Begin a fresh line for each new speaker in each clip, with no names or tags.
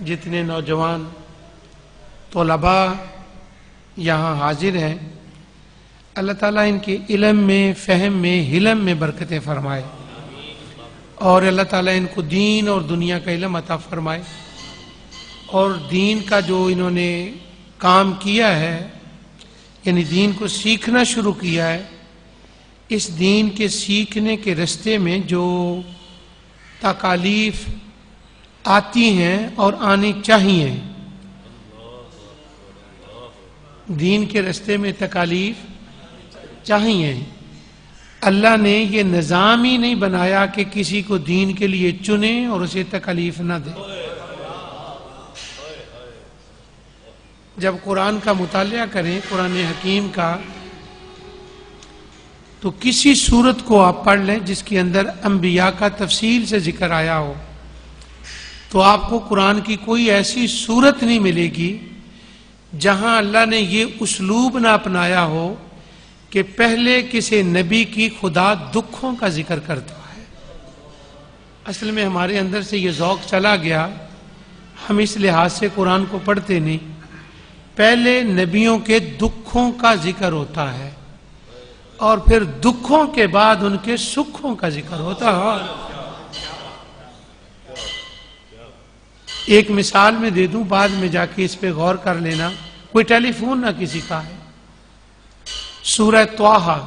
جتنے نوجوان طلبا یہاں حاضر ہیں، اللہ تعالیٰ ان کے علم میں، فہم میں، حلم میں برکتیں فرمائے، اور اللہ تعالیٰ ان کو دین اور دنیا کا علم عطا فرمائے، اور دین کا جو انہوں نے کام کیا ہے، یعنی دین کو سیکھنا شروع کیا ہے، اس دین کے سیکھنے کے رستے میں جو تکالیف آتی ہیں اور آنی چاہیے، دین کے رستے میں تکالیف چاہیے، اللہ نے یہ نظام ہی نہیں بنایا کہ کسی کو دین کے لیے چنے اور اسے تکالیف نہ دے۔ جب قرآن کا مطالعہ کریں، قرآن حکیم کا، تو کسی صورت کو آپ پڑھ لیں جس کے اندر انبیاء کا تفصیل سے ذکر آیا ہو، تو آپ کو قرآن کی کوئی ایسی صورت نہیں ملے گی جہاں اللہ نے یہ اسلوب نہ اپنایا ہو کہ پہلے کسی نبی کی خدا دکھوں کا ذکر کرتا ہے۔ اصل میں ہمارے اندر سے یہ ذوق چلا گیا، ہم اس لحاظ سے قرآن کو پڑھتے نہیں، پہلے نبیوں کے دکھوں کا ذکر ہوتا ہے اور پھر دکھوں کے بعد ان کے سکھوں کا ذکر ہوتا ہے۔ ایک مثال میں دے دوں، بعد میں جا کے اس پہ غور کر لینا، کوئی ٹیلی فون نہ کسی کا ہے۔ سورہ طٰہٰ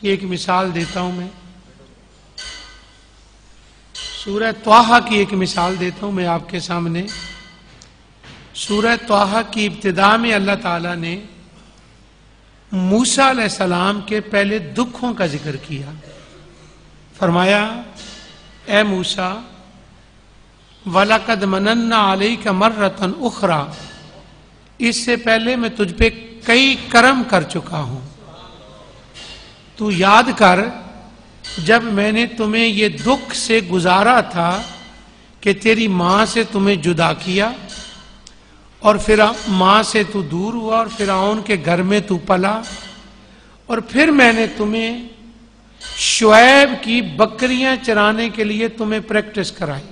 کی ایک مثال دیتا ہوں میں، سورہ طٰہٰ کی ایک مثال دیتا ہوں میں آپ کے سامنے۔ سورہ طٰہٰ کی ابتدا میں اللہ تعالیٰ نے موسیٰ علیہ السلام کے پہلے دکھوں کا ذکر کیا، فرمایا اے موسیٰ وَلَقَدْ مَنَنَّا عَلَيْكَ مَرَّةً أُخْرَى، اس سے پہلے میں تجھ پہ کئی کرم کر چکا ہوں، تو یاد کر جب میں نے تمہیں یہ دکھ سے گزارا تھا کہ تیری ماں سے تمہیں جدا کیا اور پھر ماں سے تو دور ہوا اور فرعون کے گھر میں تو پلا، اور پھر میں نے تمہیں شعیب کی بکریاں چرانے کے لیے تمہیں پریکٹس کرائی۔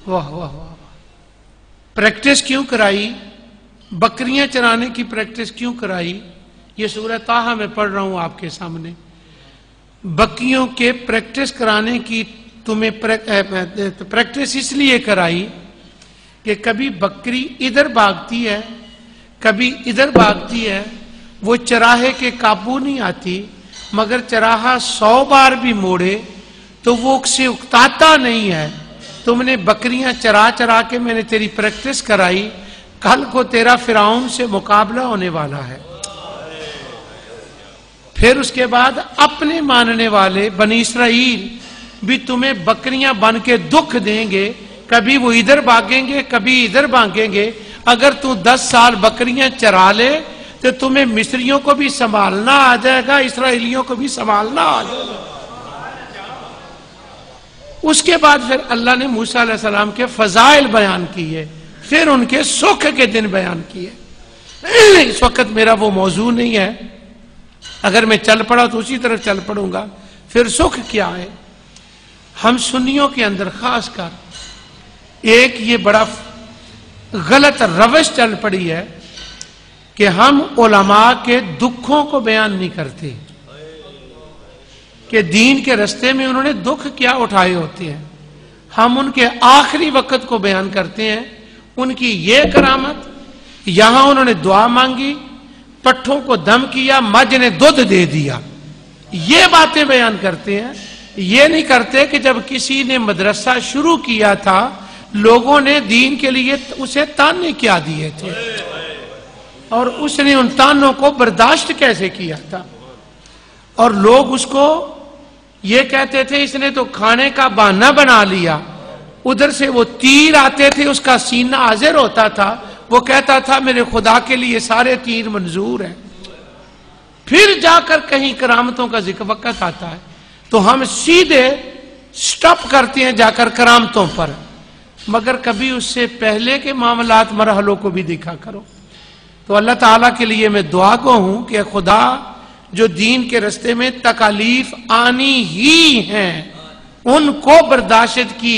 واہ واہ واہ، پریکٹس کیوں کرائی؟ بکریاں چرانے کی پریکٹس کیوں کرائی؟ یہ سورہ طٰہٰ میں پڑھ رہا ہوں آپ کے سامنے۔ بکریوں کے پریکٹس کرانے کی تمہیں پریکٹس اس لیے کرائی کہ کبھی بکری ادھر بھاگتی ہے، کبھی ادھر بھاگتی ہے، وہ چراہے کے قابو نہیں آتی، مگر چراہا 100 بار بھی موڑے تو وہ اسے اکتاتا نہیں ہے۔ تم نے بکریاں چرا چرا کے میں نے تیری پریکٹس کرائی، کل کو تیرا فرعون سے مقابلہ ہونے والا ہے۔ پھر اس کے بعد اپنے ماننے والے بنی اسرائیل بھی تمہیں بکریاں بن کے دکھ دیں گے، کبھی وہ ادھر بھاگیں گے، کبھی ادھر بھاگیں گے۔ اگر تو 10 سال بکریاں چرا لے تو تمہیں مصریوں کو بھی سنبھالنا آ جائے گا، اسرائیلیوں کو بھی سنبھالنا آ جائے گا۔ اس کے بعد پھر اللہ نے موسیٰ علیہ السلام کے فضائل بیان کیے، پھر ان کے سکھ کے دن بیان کیے۔ اس وقت میرا وہ موضوع نہیں ہے، اگر میں چل پڑا تو اسی طرح چل پڑوں گا۔ پھر سکھ کیا ہے؟ ہم سنیوں کے اندر خاص کر ایک یہ بڑا غلط روش چل پڑی ہے کہ ہم علماء کے دکھوں کو بیان نہیں کرتے کہ دین کے رستے میں انہوں نے دکھ کیا اٹھائے ہوتے ہیں، ہم ان کے آخری وقت کو بیان کرتے ہیں، ان کی یہ کرامت، یہاں انہوں نے دعا مانگی، پٹھوں کو دم کیا، مجھ نے دودھ دے دیا، یہ باتیں بیان کرتے ہیں۔ یہ نہیں کرتے کہ جب کسی نے مدرسہ شروع کیا تھا لوگوں نے دین کے لیے اسے تانے کیا دیے تھے اور اس نے ان تانوں کو برداشت کیسے کیا تھا، اور لوگ اس کو یہ کہتے تھے اس نے تو کھانے کا بہانہ بنا لیا، ادھر سے وہ تیر آتے تھے، اس کا سینہ حاضر ہوتا تھا، وہ کہتا تھا میرے خدا کے لیے سارے تیر منظور ہیں۔ پھر جا کر کہیں کرامتوں کا ذکر وقت آتا ہے تو ہم سیدھے سٹاپ کرتے ہیں جا کر کرامتوں پر، مگر کبھی اس سے پہلے کے معاملات مرحلوں کو بھی دیکھا کرو۔ تو اللہ تعالیٰ کے لیے میں دعا گو ہوں کہ خدا جو دین کے رستے میں تکالیف آنی ہی ہیں ان کو برداشت کی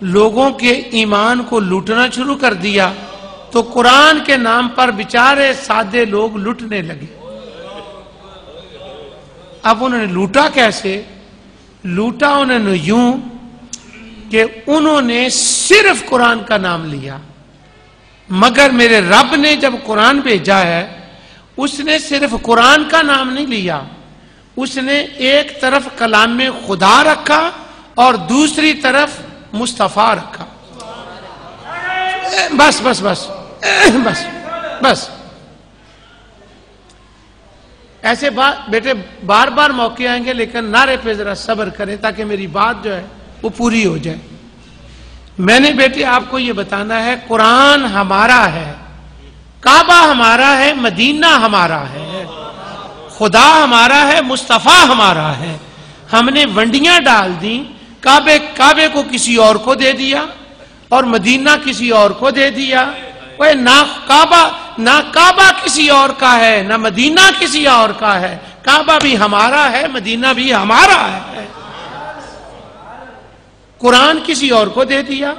لوگوں کے ایمان کو لوٹنا شروع کر دیا تو قرآن کے نام پر بیچارے سادے لوگ لوٹنے لگے۔ اب انہوں نے لوٹا کیسے؟ لوٹا انہوں نے یوں کہ انہوں نے صرف قرآن کا نام لیا، مگر میرے رب نے جب قرآن بھیجا ہے اس نے صرف قرآن کا نام نہیں لیا، اس نے ایک طرف کلام خدا رکھا اور دوسری طرف مصطفیٰ رکھا۔ بس بس بس بس بس ایسے بات بیٹے بار بار موقع آئیں گے، لیکن نعرے پہ ذرا صبر کریں تاکہ میری بات جو ہے وہ پوری ہو جائے۔ میں نے بیٹے آپ کو یہ بتانا ہے قرآن ہمارا ہے، کعبہ ہمارا ہے، مدینہ ہمارا ہے، خدا ہمارا ہے، مصطفیٰ ہمارا ہے۔ ہم نے ونڈیاں ڈال دیں، کعبے کو کسی اور کو دے دیا اور مدینہ کسی اور کو دے دیا۔ نہ کعبہ کسی اور کا ہے، نہ مدینہ کسی اور کا ہے، کعبہ بھی ہمارا ہے، مدینہ بھی ہمارا ہے۔ قرآن کسی اور کو دے دیا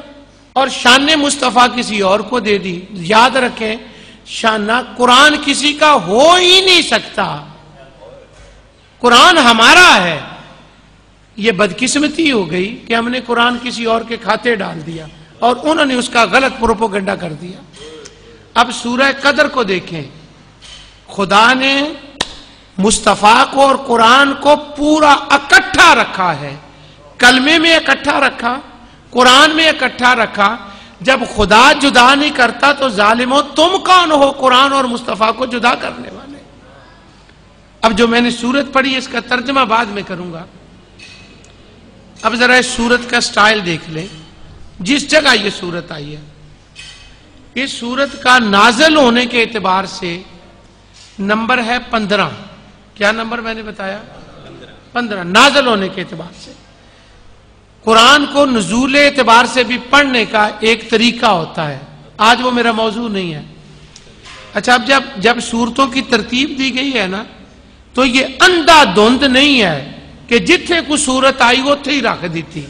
اور شان مصطفیٰ کسی اور کو دے دی۔ یاد رکھیں شان قرآن کسی کا ہو ہی نہیں سکتا، قرآن ہمارا ہے۔ یہ بدقسمتی ہو گئی کہ ہم نے قرآن کسی اور کے کھاتے ڈال دیا اور انہوں نے اس کا غلط پروپیگنڈا کر دیا۔ اب سورہ قدر کو دیکھیں، خدا نے مصطفیٰ کو اور قرآن کو پورا اکٹھا رکھا ہے، کلمے میں اکٹھا رکھا، قرآن میں اکٹھا رکھا۔ جب خدا جدا نہیں کرتا تو ظالموں تم کون ہو قرآن اور مصطفیٰ کو جدا کرنے والے؟ اب جو میں نے سورت پڑھی اس کا ترجمہ بعد میں کروں گا۔ اب ذرا اس سورت کا سٹائل دیکھ لیں، جس جگہ یہ سورت آئی ہے۔ اس سورت کا نازل ہونے کے اعتبار سے نمبر ہے 15۔ کیا نمبر میں نے بتایا؟ 15 نازل ہونے کے اعتبار سے۔ قرآن کو نزول اعتبار سے بھی پڑھنے کا ایک طریقہ ہوتا ہے، آج وہ میرا موضوع نہیں ہے۔ اچھا اب جب سورتوں کی ترتیب دی گئی ہے نا تو یہ اندھا دھند نہیں ہے کہ جتھے کوئی سورت آئی اتھے ہی رکھ دیتی۔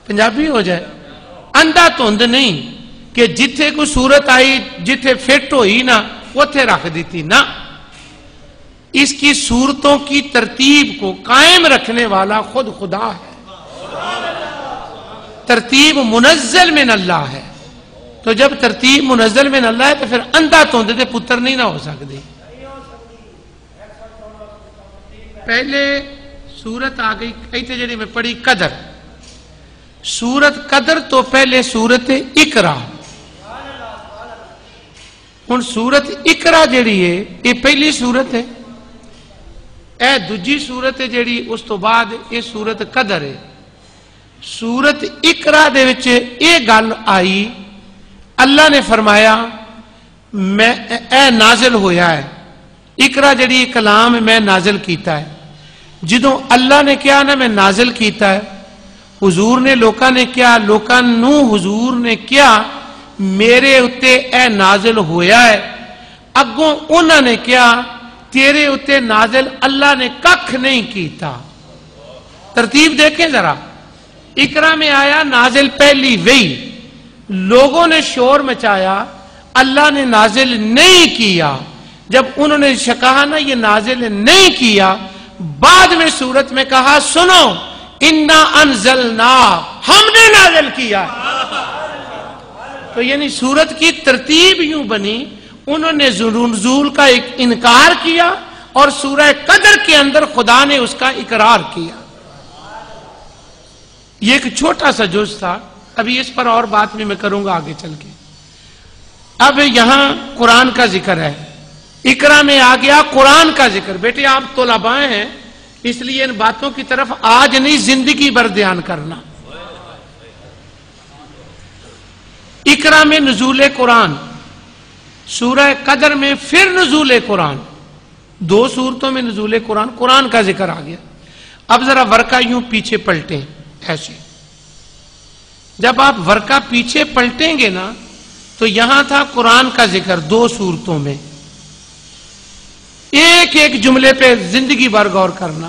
پنجابی ہو جائے، اندھا دھند نہیں کہ جتھے کوئی سورت آئی جتھے فٹ ہوئی نا اتھے رکھ دیتی نا۔ اس کی صورتوں کی ترتیب کو قائم رکھنے والا خود خدا ہے، ترتیب منزل من اللہ ہے۔ تو جب ترتیب منزل من اللہ ہے تو پھر اندھا دھند دے پتر نہیں نہ ہو سکتے۔ پہلے سورت آ گئی ایتھے جڑی میں پڑھی قدر، سورت قدر تو پہلے سورت اقرا۔ ہن سورت اقرا جڑی ہے یہ پہلی سورت ہے، اے دوجی سورت ہے جڑی اس تو بعد یہ سورت قدر ہے۔ سورت اقرا دے وچ یہ گل آئی، اللہ نے فرمایا میں اے نازل ہویا ہے، اقرا جڑی کلام میں نازل کیتا ہے۔ جدوں اللہ نے کیا نا میں نازل کیتا ہے، حضور نے لوکاں نے کیا، لوکاں نو حضور نے کیا میرے اتے اے نازل ہویا ہے، اگوں انہوں نے کیا تیرے اتے نازل اللہ نے ککھ نہیں کیتا۔ ترتیب دیکھیں ذرا، اقرا میں آیا نازل پہلی وہی، لوگوں نے شور مچایا، اللہ نے نازل نہیں کیا۔ جب انہوں نے کہا نا یہ نازل نہیں کیا، بعد میں سورت میں کہا سنو انا انزلنا، ہم نے نازل کیا۔ تو یعنی سورت کی ترتیب یوں بنی، انہوں نے نزول کا ایک انکار کیا اور سورہ قدر کے اندر خدا نے اس کا اقرار کیا۔ یہ ایک چھوٹا سا جز تھا، ابھی اس پر اور بات بھی میں کروں گا آگے چل کے۔ اب یہاں قرآن کا ذکر ہے، اقرا میں آ گیا قرآن کا ذکر۔ بیٹے آپ طلباء ہیں اس لیے ان باتوں کی طرف آج نہیں زندگی بھر دھیان کرنا۔ اقرا میں نزول قرآن، سورہ قدر میں پھر نزول قرآن، دو سورتوں میں نزول قرآن، قرآن کا ذکر آ گیا۔ اب ذرا ورقہ یوں پیچھے پلٹیں ایسے، جب آپ ورقہ پیچھے پلٹیں گے نا تو یہاں تھا قرآن کا ذکر دو سورتوں میں، ایک ایک جملے پہ زندگی بھر غور کرنا۔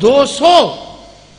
200,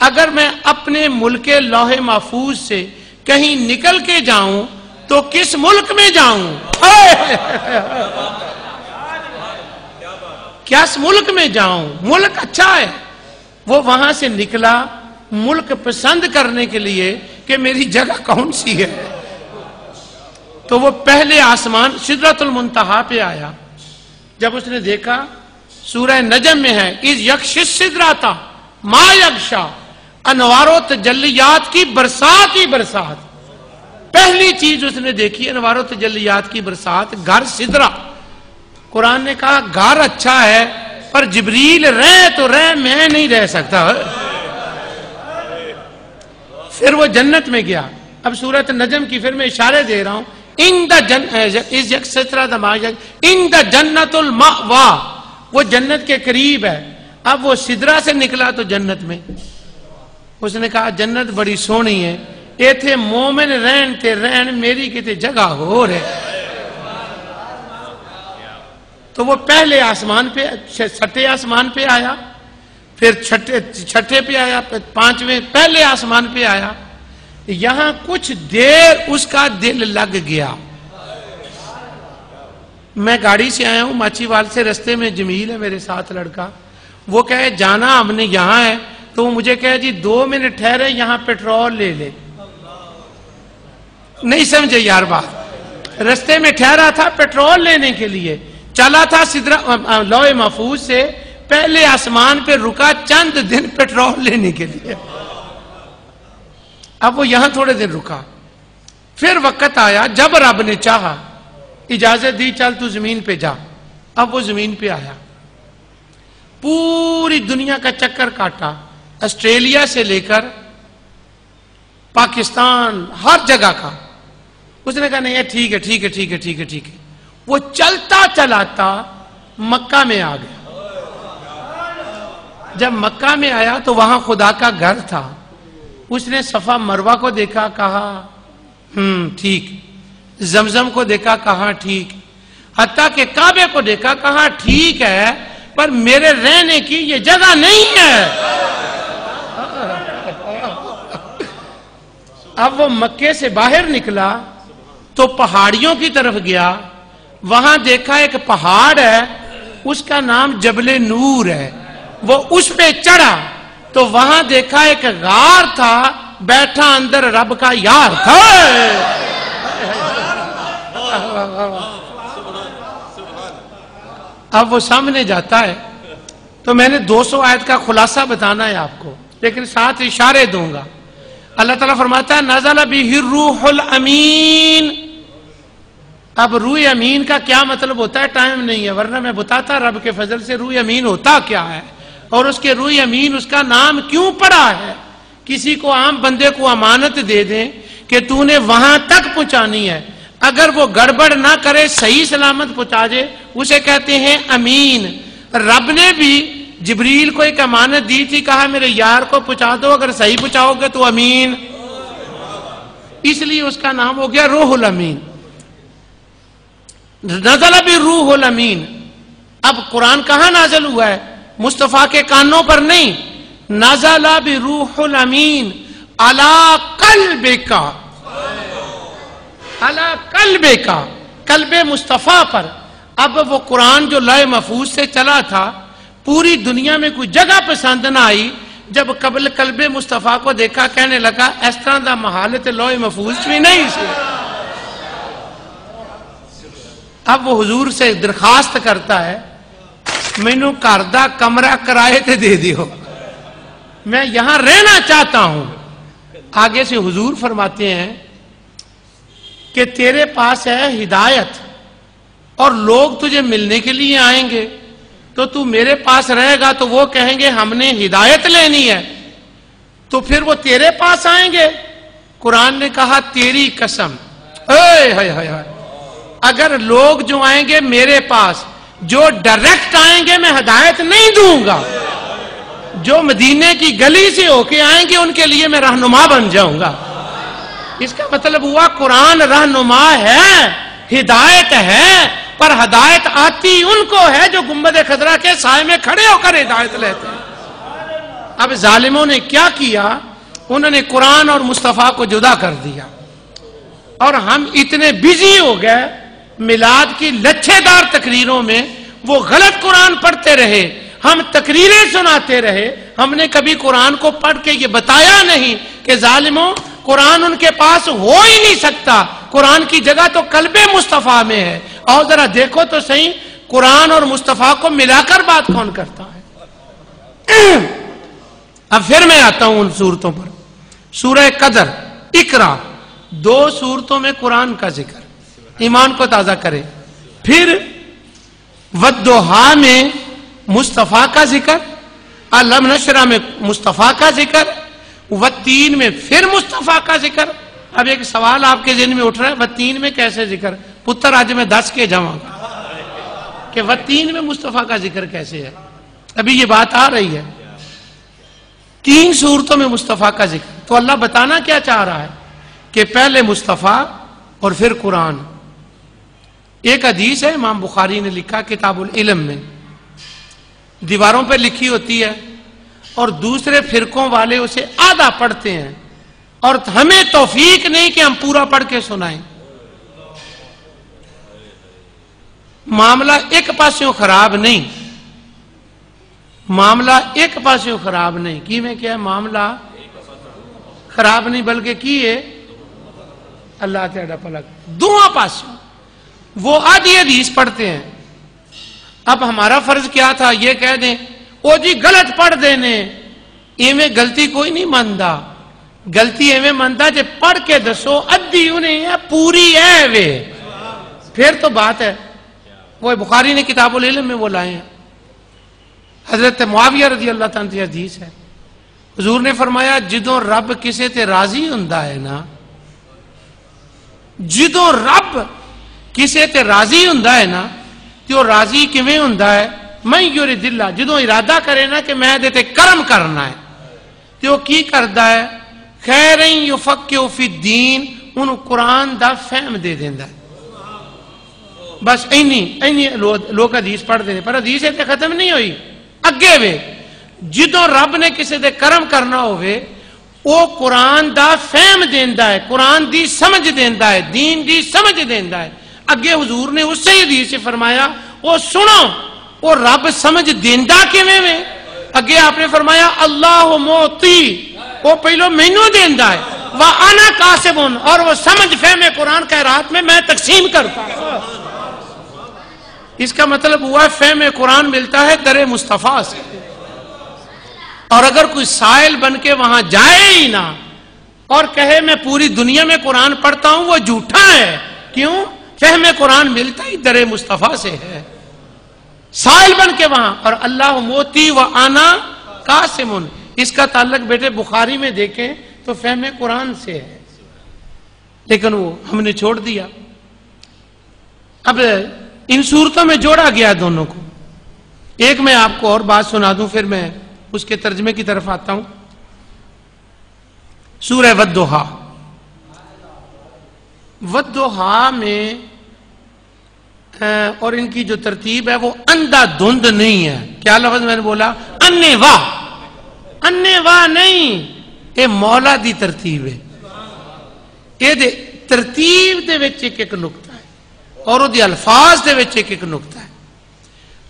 اگر میں اپنے ملک لوح محفوظ سے کہیں نکل کے جاؤں تو کس ملک میں جاؤں؟ کس ملک میں جاؤں؟ ملک اچھا ہے، وہ وہاں سے نکلا ملک پسند کرنے کے لیے کہ میری جگہ کون سی ہے. تو وہ پہلے آسمان سدرۃ المنتہا پہ آیا. جب اس نے دیکھا، سورہ نجم میں ہے، اذ یغشی السدرۃ ما یغشی، انوار و تجلیات کی برسات ہی برسات. پہلی چیز اس نے دیکھی انوار و تجلیات کی برسات، گھر سدرہ. قرآن نے کہا گھر اچھا ہے پر جبریل رہ تو رہ، میں نہیں رہ سکتا. پھر وہ جنت میں گیا. اب سورۃ نجم کی پھر میں اشارے دے رہا ہوں. جنت المأوا، وہ جنت کے قریب ہے. اب وہ سدرہ سے نکلا تو جنت میں. اس نے کہا جنت بڑی سونی ہے، ایتھے مومن رہن تے رہن، میری کتے جگہ ہو رہے. تو وہ پہلے آسمان پہ، چھٹے آسمان پہ آیا، پھر چھٹے پہ آیا، پھر پانچویں پہلے آسمان پہ آیا. یہاں کچھ دیر اس کا دل لگ گیا. میں گاڑی سے آیا ہوں ماچی وال سے، رستے میں جمیل ہے میرے ساتھ لڑکا، وہ کہے جانا ہم نے یہاں ہے، تو وہ مجھے کہے جی 2 منٹ ٹھہرے یہاں پیٹرول لے لے. نہیں سمجھے یار بات، رستے میں ٹھہرا تھا پیٹرول لینے کے لیے، چلا تھا لوح محفوظ سے پہلے آسمان پہ، رکا چند دن پیٹرول لینے کے لیے. اب وہ یہاں تھوڑے دن رکا. پھر وقت آیا جب رب نے چاہا، اجازت دی چل تو زمین پہ جا. اب وہ زمین پہ آیا، پوری دنیا کا چکر کاٹا، آسٹریلیا سے لے کر پاکستان، ہر جگہ کا. اس نے کہا نہیں ٹھیک ہے ٹھیک ہے ٹھیک ہے ٹھیک ہے ٹھیک ہے. وہ چلتا چلاتا مکہ میں آ گیا. جب مکہ میں آیا تو وہاں خدا کا گھر تھا. اس نے صفا مروہ کو دیکھا، کہا ٹھیک. زمزم کو دیکھا، کہا ٹھیک. حتیٰ کہ کعبے کو دیکھا، کہا ٹھیک ہے پر میرے رہنے کی یہ جگہ نہیں ہے. اب وہ مکے سے باہر نکلا تو پہاڑیوں کی طرف گیا. وہاں دیکھا ایک پہاڑ ہے، اس کا نام جبل نور ہے. وہ اس پہ چڑھا تو وہاں دیکھا ایک غار تھا، بیٹھا اندر رب کا یار تھا. اب وہ سامنے جاتا ہے تو میں نے 200 آیت کا خلاصہ بتانا ہے آپ کو، لیکن ساتھ اشارے دوں گا. اللہ تعالیٰ فرماتا ہے نزل بہ الروح الامین. اب روح امین کا کیا مطلب ہوتا ہے ٹائم نہیں ہے، ورنہ میں بتاتا رب کے فضل سے روح امین ہوتا کیا ہے، اور اس کے روح امین اس کا نام کیوں پڑا ہے. کسی کو عام بندے کو امانت دے دیں کہ تو نے وہاں تک پہنچانی ہے، اگر وہ گڑبڑ نہ کرے صحیح سلامت پہنچا دے، اسے کہتے ہیں امین. رب نے بھی جبریل کو ایک امانت دی تھی، کہا میرے یار کو پہنچا دو، اگر صحیح پہنچاؤ گے تو امین. اس لیے اس کا نام ہو گیا روح الامین. نزل بالروح الامین. اب قرآن کہاں نازل ہوا ہے؟ مصطفیٰ کے کانوں پر نہیں. نزل بروح الامین علی قلبک، علی قلبک، قلب مصطفیٰ پر. اب وہ قرآن جو لوح محفوظ سے چلا تھا، پوری دنیا میں کوئی جگہ پسند نہ آئی. جب قبل قلب مصطفیٰ کو دیکھا کہنے لگا اس طرح دا محالت لوح محفوظ بھی نہیں سی. اب وہ حضور سے درخواست کرتا ہے مینوں گھر دا کمرہ کرائے تے دے دیو، میں یہاں رہنا چاہتا ہوں. آگے سے حضور فرماتے ہیں کہ تیرے پاس ہے ہدایت اور لوگ تجھے ملنے کے لیے آئیں گے، تو تو میرے پاس رہے گا تو وہ کہیں گے ہم نے ہدایت لینی ہے، تو پھر وہ تیرے پاس آئیں گے. قرآن نے کہا تیری قسم، اگر لوگ جو آئیں گے میرے پاس، جو ڈائریکٹ آئیں گے میں ہدایت نہیں دوں گا، جو مدینے کی گلی سے ہو کے آئیں گے ان کے لیے میں رہنما بن جاؤں گا. اس کا مطلب ہوا قرآن رہنما ہے، ہدایت ہے، پر ہدایت آتی ان کو ہے جو گنبد خضرا کے سائے میں کھڑے ہو کر ہدایت لیتے ہیں. اب ظالموں نے کیا کیا؟ انہوں نے قرآن اور مصطفیٰ کو جدا کر دیا، اور ہم اتنے بزی ہو گئے میلاد کی لچھے دار تقریروں میں، وہ غلط قرآن پڑھتے رہے، ہم تقریریں سناتے رہے، ہم نے کبھی قرآن کو پڑھ کے یہ بتایا نہیں کہ ظالموں قرآن ان کے پاس ہو ہی نہیں سکتا، قرآن کی جگہ تو قلب مصطفیٰ میں ہے، اور ذرا دیکھو تو صحیح قرآن اور مصطفیٰ کو ملا کر بات کون کرتا ہے؟ اب پھر میں آتا ہوں ان صورتوں پر۔ سورہ قدر، اقرا، 2 صورتوں میں قرآن کا ذکر، ایمان کو تازہ کرے۔ پھر والضحیٰ میں مصطفیٰ کا ذکر، الم نشرح میں مصطفیٰ کا ذکر، والتین میں پھر مصطفیٰ کا ذکر۔ اب ایک سوال آپ کے ذہن میں اٹھ رہا ہے، والتین میں کیسے ذکر؟ پتر آج میں 10 کے جمع کہ والتین میں مصطفیٰ کا ذکر کیسے ہے؟ ابھی یہ بات آ رہی ہے، 3 صورتوں میں مصطفیٰ کا ذکر۔ تو اللہ بتانا کیا چاہ رہا ہے کہ پہلے مصطفیٰ اور پھر قرآن۔ ایک حدیث ہے، امام بخاری نے لکھا کتاب العلم میں، دیواروں پہ لکھی ہوتی ہے اور دوسرے فرقوں والے اسے آدھا پڑھتے ہیں، اور ہمیں توفیق نہیں کہ ہم پورا پڑھ کے سنائیں۔ معاملہ ایک پاسوں خراب نہیں، معاملہ ایک پاسوں خراب نہیں، کی میں کیا ہے؟ معاملہ خراب نہیں بلکہ کی ہے اللہ تعالیٰ پلک دونوں پاسوں۔ وہ آدھی حدیث پڑھتے ہیں، اب ہمارا فرض کیا تھا؟ یہ کہہ دیں او جی غلط پڑھ دینے، ایویں غلطی کوئی نہیں ماندا، غلطی ایویں ماندا جے پڑھ کے دسو ادھی انہیں ہے پوری ہے وے، پھر تو بات ہے۔ وہ بخاری نے کتاب العلم میں وہ لائے ہیں، حضرت معاویہ رضی اللہ تعالیٰ عنہ حدیث ہے، حضور نے فرمایا جدوں رب کسے تے راضی ہوندا ہے نا، جدوں رب کسے تے راضی ہوندا ہے نا، تو راضی کیویں ہوندا ہے؟ میں یرید اللہ، جدوں ارادہ کرے نا کہ میں دے تے کرم کرنا ہے، تو کی کردا ہے؟ خیر یفقہ فی الدین، انہوں قرآن دا فہم دے دیندا ہے۔ بس اینی لوگ حدیث پڑھ دے، پر حدیث تے ختم نہیں ہوئی، اگے وے جدوں رب نے کسے دے کرم کرنا ہوئے وہ قرآن دا فہم دیندا ہے، قرآن دی سمجھ دیندا ہے، دین دی سمجھ دیندا ہے۔ اگے حضور نے اس سے حدیث سے فرمایا وہ سنو وہ رب سمجھ دیندا کیویں میں؟ اگے آپ نے فرمایا اللہ موتی، وہ پہلو مینوں دیندا ہے، وَأَنَا قَاسِمٌ، اور وہ سمجھ فہم قرآن خیرات میں تقسیم کرتا ہوں۔ اس کا مطلب ہوا فہم قرآن ملتا ہے در مصطفیٰ سے، اور اگر کوئی سائل بن کے وہاں جائے ہی نہ اور کہے میں پوری دنیا میں قرآن پڑھتا ہوں، وہ جھوٹا ہے۔ کیوں؟ فہم قرآن ملتا ہی در مصطفیٰ سے ہے، سائل بن کے وہاں۔ اور اللہ موتی و آنا قاسم، اس کا تعلق بیٹے بخاری میں دیکھیں تو فہم قرآن سے ہے، لیکن وہ ہم نے چھوڑ دیا۔ اب ان صورتوں میں جوڑا گیا دونوں کو۔ ایک میں آپ کو اور بات سنا دوں، پھر میں اس کے ترجمے کی طرف آتا ہوں۔ سورہ والضحیٰ، والضحیٰ میں اور ان کی جو ترتیب ہے وہ اندھا دھند نہیں ہے۔ کیا لفظ میں نے بولا؟ انے واہ نہیں، یہ مولا دی ترتیب ہے، یہ ترتیب دے وچ ایک نقطہ ہے اور وہ دی الفاظ دے وچ ایک نقطہ ہے۔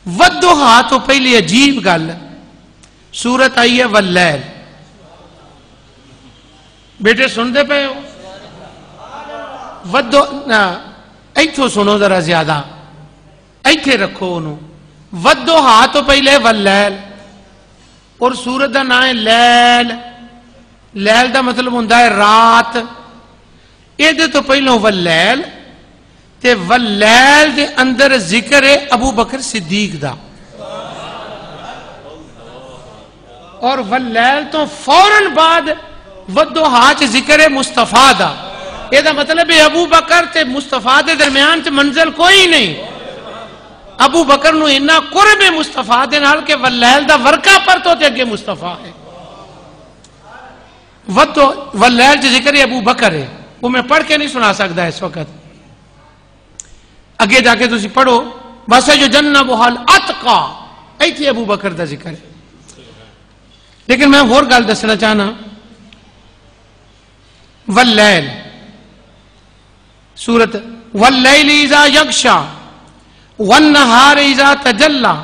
والضحیٰ تو پہلی عجیب گل ہے، سورت آئی ہے واللیل، بیٹے سن دے پے ہو؟ ایتھو سنو ذرا زیادہ، ایتھے رکھو انہوں۔ والضحیٰ تو پہلے واللیل، اور سورت دا نام ہے لیل، لیل دا مطلب ہوندہ ہے رات، یہ دے تو پہلوں واللیل، تے واللیل دے اندر ذکر ہے ابو بکر صدیق دا، اور واللیل تو فوراً بعد والضحیٰ چ ذکر ہے مصطفیٰ دا۔ یہ دا مطلب ہے ابو بکر تے مصطفیٰ دے درمیان چ منزل کوئی نہیں، ابو بکر نو اتنا قرب مصطفیٰ دے نال کہ واللیل دا ورقہ پر تو تے اگے مصطفیٰ ہے۔ واللیل چ ذکر ہے ابو بکر ہے، وہ میں پڑھ کے نہیں سنا سکتا اس وقت، اگے جا کے تسی پڑھو۔ بس جو جنبہ الاتقی، ایتھے ابو بکر دا ذکر ہے۔ لیکن میں اور گل دسنا چاہنا، واللیل سورت واللیل اذا یغشا والنہار اذا تجلی،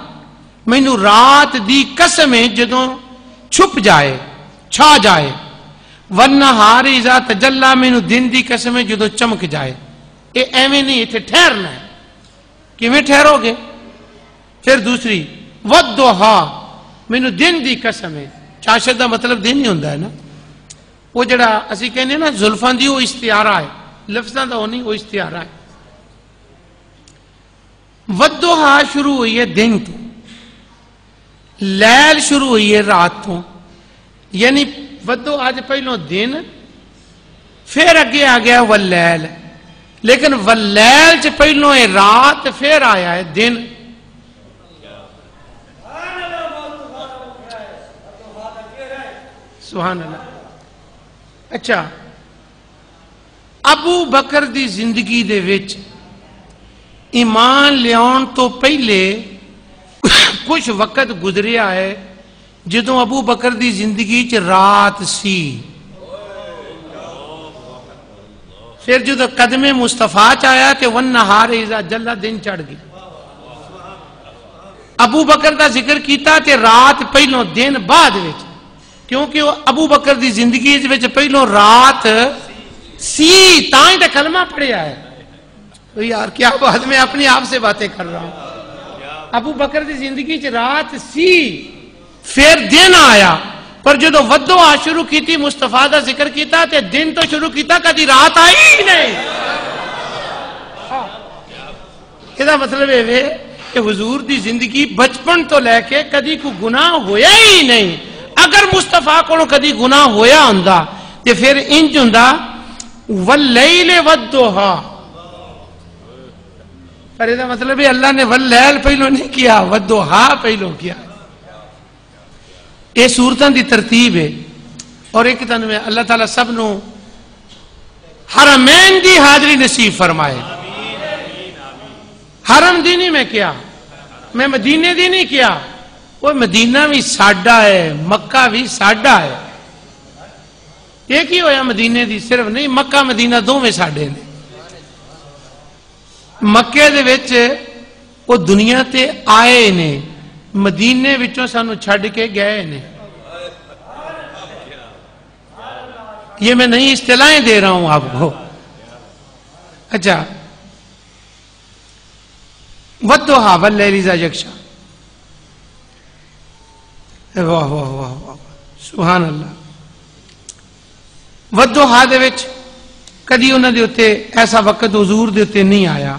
مینوں رات دی قسم ہے جدوں چھپ جائے چھا جائے، والنہار اذا تجلی، مینوں دن دی قسم ہے جدوں چمک جائے۔ اے ایویں نہیں، اتنے ٹھہرنا ہے۔ کیویں ٹھہرو گے؟ پھر دوسری والضحیٰ، مینوں دن دی قسم ہے۔ چاشت دا مطلب دن ہی ہوندا ہے نا، وہ جڑا اسی کہنے نا زلفاں دی، وہ استعارہ ہے، لفظاں دا وہ نہیں، وہ استعارہ ہے۔ والضحیٰ شروع ہوئی ہے دن تو، لیل شروع ہوئی ہے رات تو، یعنی ودو آج پہلو دن، پھر اگے آ گیا واللیل، لیکن واللیل سے پہلو ہے رات، پھر آیا ہے دن۔ سبحان اللہ۔ اچھا، ابو بکر دی زندگی دے وچ ایمان لیاؤن تو پہلے کچھ وقت گزریا ہے جدوں ابو بکر دی زندگی چ رات سی، پھر جدوں قدم مصطفیٰ چایا کہ والنہار اذا جلی، دن چڑھ گئی۔ ابو بکر دا ذکر کیتا تے رات پہلو دن بعد وچ، کیونکہ وہ ابو بکر دی زندگی وچ پہلو رات سی، تاں ہی تے کلمہ پڑھیا ہے۔ تو یار کیا بات، میں اپنی آپ سے باتیں کر رہا ہوں۔ ابو بکر دی زندگی چ رات سی، پھر دن آیا، پر جدو ودو آ شروع کیتی مصطفیٰ دا ذکر کیتا تے دن تو شروع کیتا، کدی رات آئی ہی نہیں۔ یہ مطلب ہے کہ حضور دی زندگی بچپن تو لے کے کدی کو گناہ ہویا ہی نہیں۔ اگر مصطفیٰ کو کدی گناہ ہویا ہوندا تے پھر انج ہوندا واللیل والضحیٰ، پر یہ مطلب ہے اللہ نے واللیل پہلو نہیں کیا، والضحیٰ پہلو کیا۔ یہ صورتاں دی ترتیب ہے۔ اور ایک تن میں اللہ تعالیٰ سب نو حرمین دی حاضری نصیب فرمائے۔ حرم دی نہیں میں کیا، میں مدینے دی نہیں کیا، وہ مدینہ بھی ساڈا ہے، مکہ بھی ساڈا ہے۔ ایک ہی ہویا مدینے دی، صرف نہیں، مکہ مدینہ دو میں ساڈے نے۔ مکے دے وچ وہ دنیا تے آئے نے، مدینے وچوں سانو چھڈ کے گئے نے۔ یہ میں نئی اصطلاحیں دے رہا ہوں آپ کو۔ اچھا، والضحیٰ واللیل اذا یغشی، واہ واہ واہ واہ، سبحان اللہ۔ والضحیٰ دے وچ کدی انہاں دے اوتے ایسا وقت حضور دے اوتے نہیں آیا،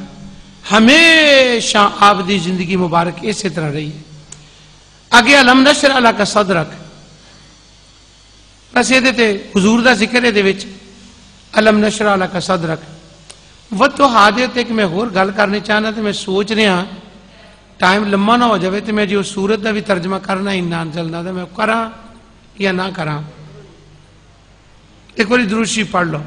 ہمیشہ آپ دی زندگی مبارک اسی طرح رہی ہے۔ آگے علم نشرح لک صدرک، بس یہ تے حضور دا ذکر ہے دے وچ، علم نشرح لک صدرک۔ والضحیٰ دے تے کہ میں اور گل کرنی چاہنا تے میں سوچ رہا ٹائم لمبا نہ ہو جاوے تے میں جو سورت دا بھی ترجمہ کرنا انا انزلنا دا میں کراں یا نہ کراں۔ ایک باری درود شریف پڑھ لو۔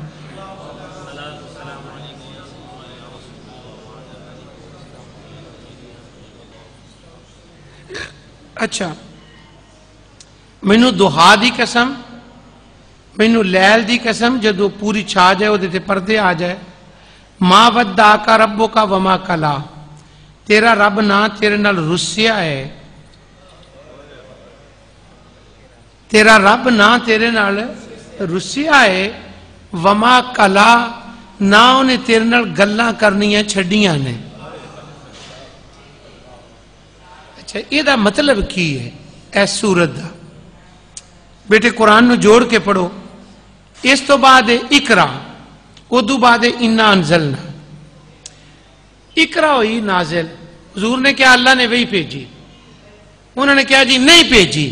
اچھا، مینوں دہا دی قسم، مینوں لیل دی قسم، جدو پوری چھا جائے وہ دیتے پردے آ جائے۔ ما ودعک ربک وما قلی، تیرا رب نہ تیرے نال رسیا ہے، تیرا رب نہ تیرے نال رسیا ہے، وما قلی، نہ انہیں تیرے نال گلاں کرنیاں چھڈیاں نے۔ اچھا، یہ دا مطلب کی ہے اس سورت دا؟ بیٹے قرآن نو جوڑ کے پڑھو۔ اس تو بعد اقرا، ادو بعد انا انزلنا۔ اقرا ہوئی نازل، حضور نے کیا اللہ نے وہی بھیجی، انہوں نے کیا جی نہیں بھیجی،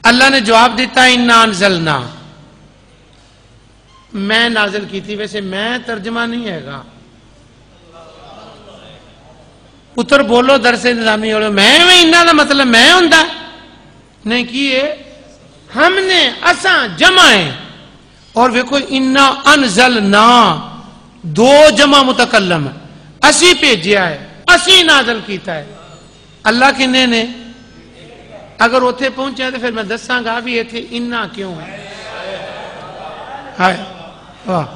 اللہ نے جواب دیتا انا انزلنا، میں نازل کی تھی۔ ویسے میں ترجمہ نہیں ہے گا، پتر بولو درس نظامی والے، میں انہاں دا مطلب میں ہوندا نہیں کیے، ہم نے اساں جمع ہے۔ اور ویکھو انا انزلنا دو جمع متکلم ہے، اسی بھیجیا ہے، اسی نازل کیتا ہے۔ اللہ کنے نے؟ اگر اتنے پہنچے تو پھر میں دساں گا بھی اتنے انہاں کیوں ہے. واہ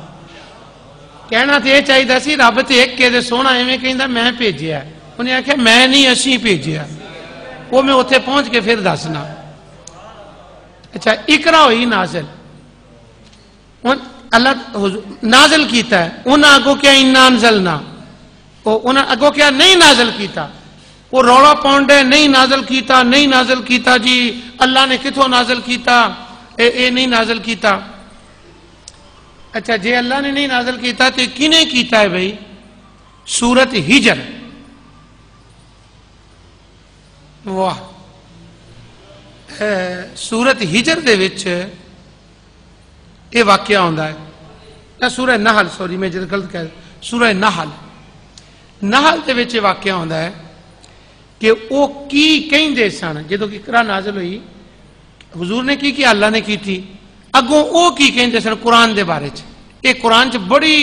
کہنا تو یہ چاہیے سی رب تو ایک کہ سونا ایویں کہندا میں بھیجیا. انہیں آخیا میں نہیں اسی بھیجیا. وہ میں اتنے پہنچ کے پھر دسنا. اچھا اقرا ہوئی نازل اللہ نازل کیتا ہے. انہاں اگوں کیا انا انزلنا انہاں اگوں کیا نہیں نازل کیتا. وہ رولا پونڈے نہیں نازل کیتا نہیں نازل کیتا جی اللہ نے کتوں نازل کیتا اے نہیں نازل کیتا. اچھا جی اللہ نے نہیں نازل کیتا تو کنے کیتا ہے بھائی. سورت ہجر. واہ سورت ہجر دے وچ یہ واقعہ آندا ہے. سورہ نحل سوری میں جد غلط کہہ سورہ نحل دے وچ واقعہ آندا ہے کہ وہ کی کہندے سن جدوں اقرا نازل ہوئی. حضور نے کی اللہ نے کی تھی. اگوں وہ کی کہندے سن قرآن دے بارے چ. یہ قرآن چ بڑی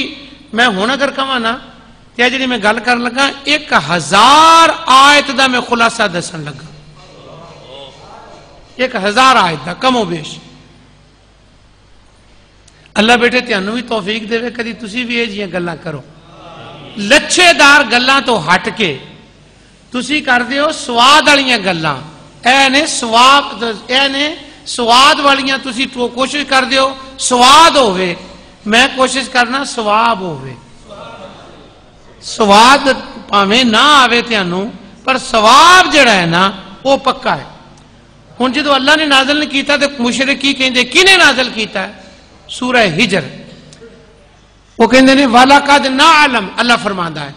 میں ہن اگر کہاں نا تے جڑی میں گل کرن لگا 1000 آیت دا میں خلاصہ دسن لگا. 1000 آیت دا کم و بیش. اللہ بیٹے تینوں بھی توفیق دے کدی تسی بھی یہ جیاں گلاں کرو. لچھے دار گلاں تو ہٹ کے تسی کر دیو سواد والیاں گلاں. اے نے سواد والیاں تسی کوشش کر دیو سواد ہوئے. میں کوشش کرنا سواب ہوئے. سواد پاویں نہ آوے تینوں پر سواب جڑا ہے نا وہ پکا ہے. ہن جدو اللہ نے نازل نہیں کیتا تے مشرک کی کہندے کنے نازل کیتا ہے. سورہ ہجر وہ کہندے نے وَلَقَدْ نَعْلَمُ اللہ فرماندا ہے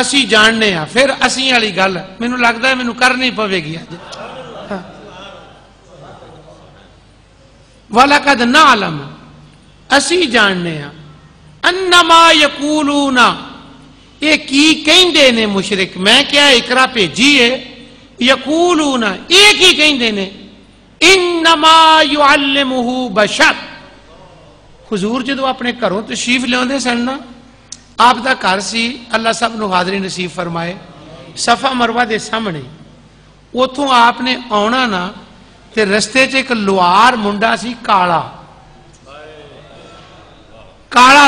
اسی جاننے ہاں. پھر اسی والی گل مینوں لگدا ہے مینوں کرنی پوے گی اج. وَلَقَدْ نَعْلَمُ اسی جاننے ہاں انما یقولون یہ کی کہندے نے مشرک. میں کیا اقرا بھیجی ہے یقولون یہ کی کہندے نے انما یعلمہ بشر. حضور جدو اپنے گھروں تشریف لے سن نا آپ دا گھر سی اللہ سب نو حاضری نصیب فرمائے صفا مروہ دے سامنے. اتوں آپ نے آنا نا تے رستے چ ایک لوہار منڈا سی کالا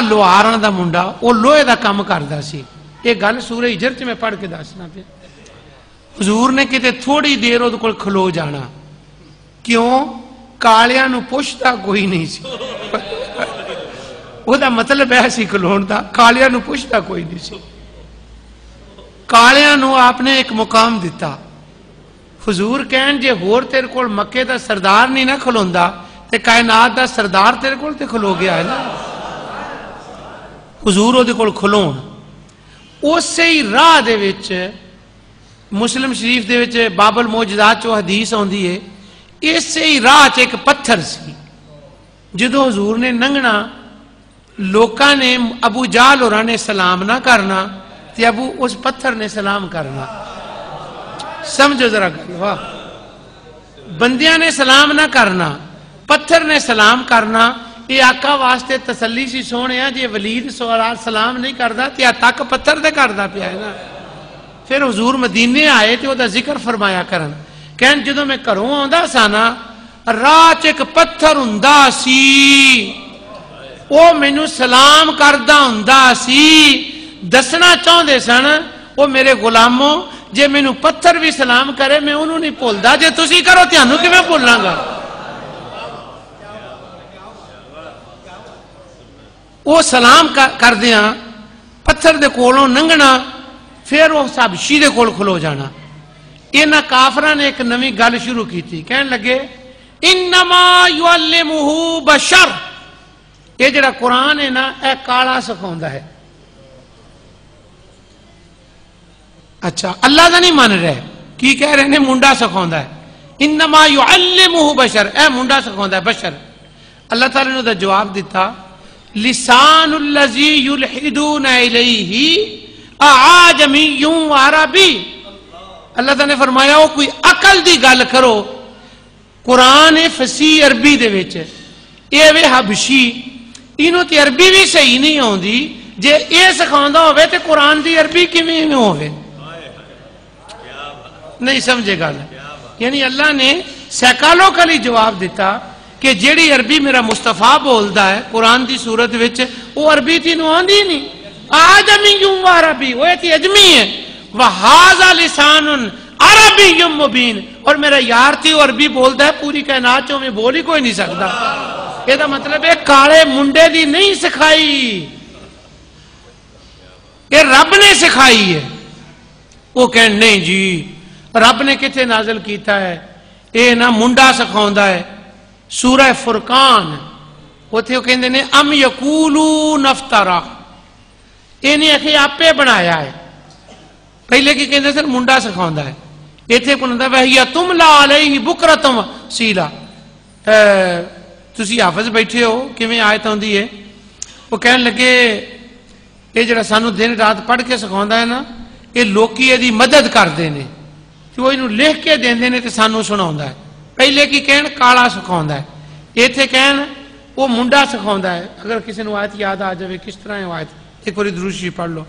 لوہاراں دا منڈا وہ لوہے دا کام کردا سی. یہ گل سورہ ہجر چ میں پڑھ کے دسنا پیا. حضور نے کتے تھوڑی دیر وہ کول کھلو جانا. کیوں کالیاں نو پوچھتا کوئی نہیں سی. وہ دا مطلب ہے سی کھلون دا کالیاں نو پوچھتا کوئی نہیں سی. کالیاں نو آپ نے ایک مقام دیتا. حضور کہن جے ہور تیرے کول مکے دا سردار نہیں نہ کھلوندا تے کائنات دا سردار تیرے کول تے کھلو گیا ہے نا. حضور وہ کول کھلون اسی ہی راہ دے وچ مسلم شریف دے وچ باب الموجزات چو حدیث ہوندی ہے. اسی ہی راہ چ ایک پتھر سی. جدو حضور نے ننگنا لوکاں نے ابو جہل ہوراں نے سلام نہ کرنا تے ابو اس پتھر نے سلام کرنا. سمجھو ذرا گل. واہ بندیاں نے سلام نہ کرنا پتھر نے سلام کرنا. یہ آقا واسطے تسلی سی سونے جی ولید سلام نہیں کرتا تے تک پتھر دے کردا پیا ہے نا. پھر حضور مدینے آئے تے وہ دا ذکر فرمایا کرن. کہن جدو میں گھروں آندا سا نا راہ چ ایک پتھر ہوندا سی وہ مینوں سلام کردا ہوندا سی. دسنا چاہندے سن وہ میرے غلاموں جے مینوں پتھر بھی سلام کرے میں انہوں نہیں بھولدا جے تسی کرو تانوں کیویں بھولاں گا. وہ سلام کر دیا پتھر دے کولوں ننگنا پھر وہ حبشی دے کول کھلو جانا. انہاں کافراں نے ایک نویں گل شروع کی تھی. کہن لگے انما یعلمہ بشر. یہ جڑا قرآن ہے نا اے کالا سکھاوندا ہے. اچھا اللہ دا نہیں مان رہے کی کہہ رہے نے منڈا سکھاوندا ہے. انما یعلمہ بشر اے منڈا سکھاوندا ہے بشر. اللہ تعالی نے دا جواب دیتا لسان الذی یلحدون الیہ اعجمی و عربی. اللہ تعالی نے فرمایا وہ کوئی عقل دی گل کرو قرآن فصیح عربی دے وچ اے وے حبشی انہوں تے عربی بھی صحیح نہیں ہوندی جے اے سکھاوندا ہوے تے قرآن دی عربی کیویں ہوے. نہیں سمجھے گل. یعنی اللہ نے سائیکالوجیکلی جواب دیتا کہ جیڑی عربی میرا مصطفیٰ بولدا ہے قرآن دی صورت وچ وہ عربی تینوں آندی نہیں. آدمی و عربی وہ تے اجمی ہے. وہذا لسان عربی مبین اور میرا یار تھی وہ عربی بولدا ہے پوری کائنات چوں میں بول ہی کوئی نہیں سکتا. یہ مطلب ہے کالے منڈے دی نہیں سکھائی یہ رب نے سکھائی ہے. وہ کہ نہیں جی رب نے کتنے نازل کیتا ہے یہ نہ منڈا سکھاؤندا ہے. سورہ فرقان اتنے وہ کہندے نے ام یقولون افترا یہ اکھے آپے بنایا ہے. پہلے کی کہندے سر منڈا سکھاؤندا ہے. اتنے کو ندا وحی تملا علیہ بکرتم سیلا. تسی حافظ بیٹھے ہو کیویں آیت ہوندی ہے. وہ کہن لگے یہ جڑا سانو دن رات پڑھ کے سکھاؤندا ہے نا یہ لوکی یہ مدد کرتے ہیں کہ وہ انہوں لکھ کے دیندے نے تے سانو سناوندا ہے. پہلے کی کہن کالا سکھاوندا ہے. ایتھے کہن وہ منڈا سکھاوندا ہے. اگر کسی نے آیت یاد آ جائے کس طرح ہے آیت ایک بار درود شریف پڑھ لو.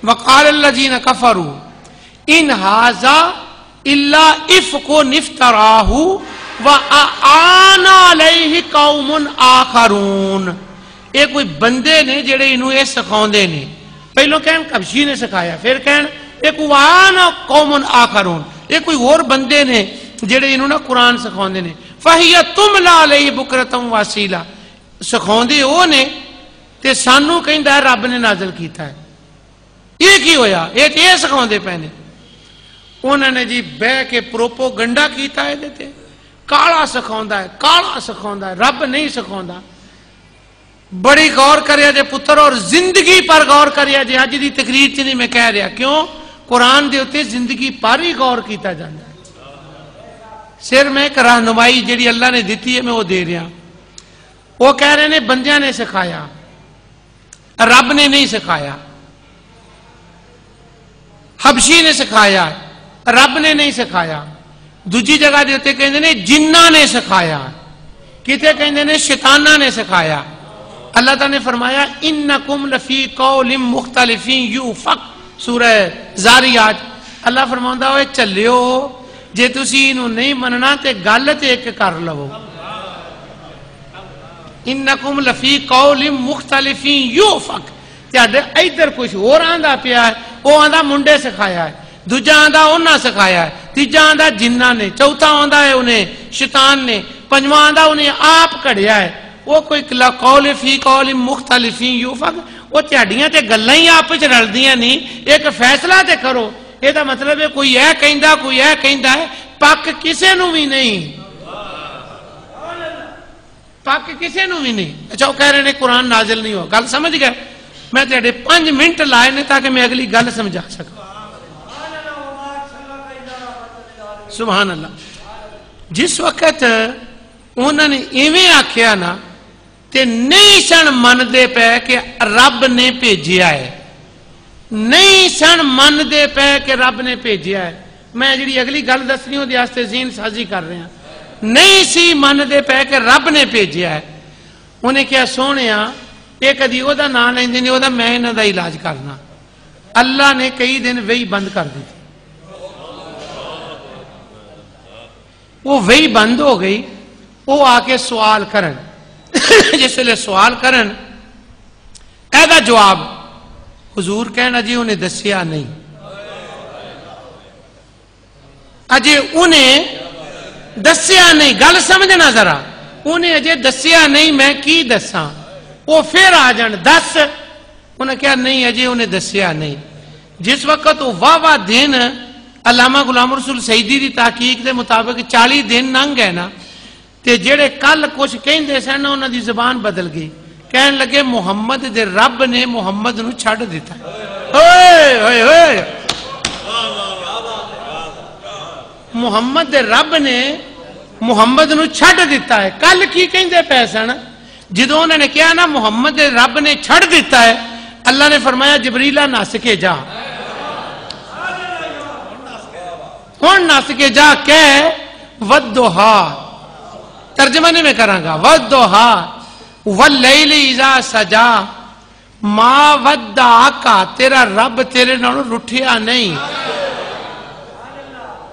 وقال الذین کفروا ان ھذا الا افک افتراہ وَأَعَانَ عَلَيْهِ قَوْمٌ آخَرُونَ. یہ کوئی بندے نے جڑے انہوں یہ سکھاؤندے نے. پہلو کہن کبشی نے سکھایا پھر کہن ایک وَأَعَانَ قَوْمٌ آخَرُونَ یہ کوئی اور بندے نے جڑے انہوں نے قرآن سکھاؤندے نے. فَهِيَ تُمْلَى عَلَيْهِ بُكْرَةً وَأَصِيلًا سکھاؤندے وہ نے تے سانو کہندا ہے رب نے نازل کیتا ہے. یہ کی ہویا یہ سکھاؤندے پے نے. انہوں نے جی بہ کے پروپوگنڈا کیتا ہے دیتے کالا سکھاؤندا ہے کالا سکھاؤندا ہے رب نہیں سکھاؤندا. بڑی غور کریا جے پتر اور زندگی پر غور کریا جے. اج دی تقریر چ نہیں میں کہہ رہا کیوں قرآن دے اوتے زندگی پر ہی غور کیتا جاندا ہے. صرف میں ایک رہنمائی جڑی اللہ نے دیتی ہے میں وہ دے رہا. وہ کہہ رہے نے بندیاں نے سکھایا رب نے نہیں سکھایا. حبشی نے سکھایا رب نے نہیں سکھایا. دوجی جگہ دیتے کہندے نے جنہ نے سکھایا کتے کہندے نے شیطانہ نے سکھایا. اللہ تعالیٰ نے فرمایا انکم لفی قول مختلف یوفق سورہ زاریات. اللہ فرماؤندا ہوئے چلیو جے تسی انہوں نہیں مننا تے گل تے ایک کر لو. انکم لفی قول مختلف یوفق تہاڈے ادھر کچھ اور آندا پیا ہے وہ آندا منڈے سکھایا ہے دوجا آندا انہاں سکھایا ہے تیجا آندا جنہ نے چوتھا آندا ہے انہیں شیطان نے پنجواں آندا انہیں آپ کڑیا ہے. وہ کوئی قول فی قول مختلف یوفق وہ تہاڈیاں تے گلاں ہی آپس وچ رلدیاں نہیں. ایک فیصلہ تے کرو. یہ دا مطلب ہے کوئی اے کہندا کوئی اے کہندا ہے پک کسے نو بھی نہیں پک کسے نو بھی نہیں. اچھا وہ کہہ رہے ہیں قرآن نازل نہیں ہو. گل سمجھ گئے. میں تیرے 5 منٹ لائے نے تاکہ میں اگلی گل سمجھا سکوں. سبحان اللہ. جس وقت انہوں نے ایویں آکھیا نا تے نہیں سن من دے پے کہ رب نے بھیجیا ہے نہیں سن من دے پے کہ رب نے بھیجیا ہے. میں جڑی اگلی گل دسنی ہوں دیاستے ذہن سازی کر رہے ہیں. نہیں سی من دے پے کہ رب نے بھیجیا ہے. انہیں کیا سونیا یہ کدی وہ نام لیندے نہیں وہ میں انہاں دا علاج کرنا. اللہ نے کئی دن وہی بند کر دی تھی. وہ وہی بند ہو گئی. وہ آ کے سوال کرن جس لئے سوال کرن ایدہ جواب حضور کہنا جی انہیں دسیا نہیں اجے انہیں دسیا نہیں. گل سمجھنا ذرا انہیں اجے دسیا نہیں میں کی دساں. وہ پھر آ جان دس. انہیں کہا نہیں اجے انہیں دسیا نہیں. جس وقت وہ واہ دن علامہ غلام رسول سعیدی دی تحقیق دے مطابق 40 دن ننگ ہے نا تے جڑے کل کچھ کہندے سن انہاں دی زبان بدل گئی. کہن لگے محمد دے رب نے محمد نو چھڑ دیتا ہے. اوئے اوئے اوئے محمد دے رب نے محمد نو چھڑ دیتا ہے. کل کی کہندے پے سن جدوں انہوں نے کہا نا محمد دے رب نے چھڑ دیتا ہے اللہ نے فرمایا جبریلہ نس کے جا ہن نس کے جا کہ والضحیٰ ترجمہ نہیں میں کراں گا. والضحیٰ واللیل اذا سجا ما ودعک تیرا رب تیرے نالوں رٹھیا نہیں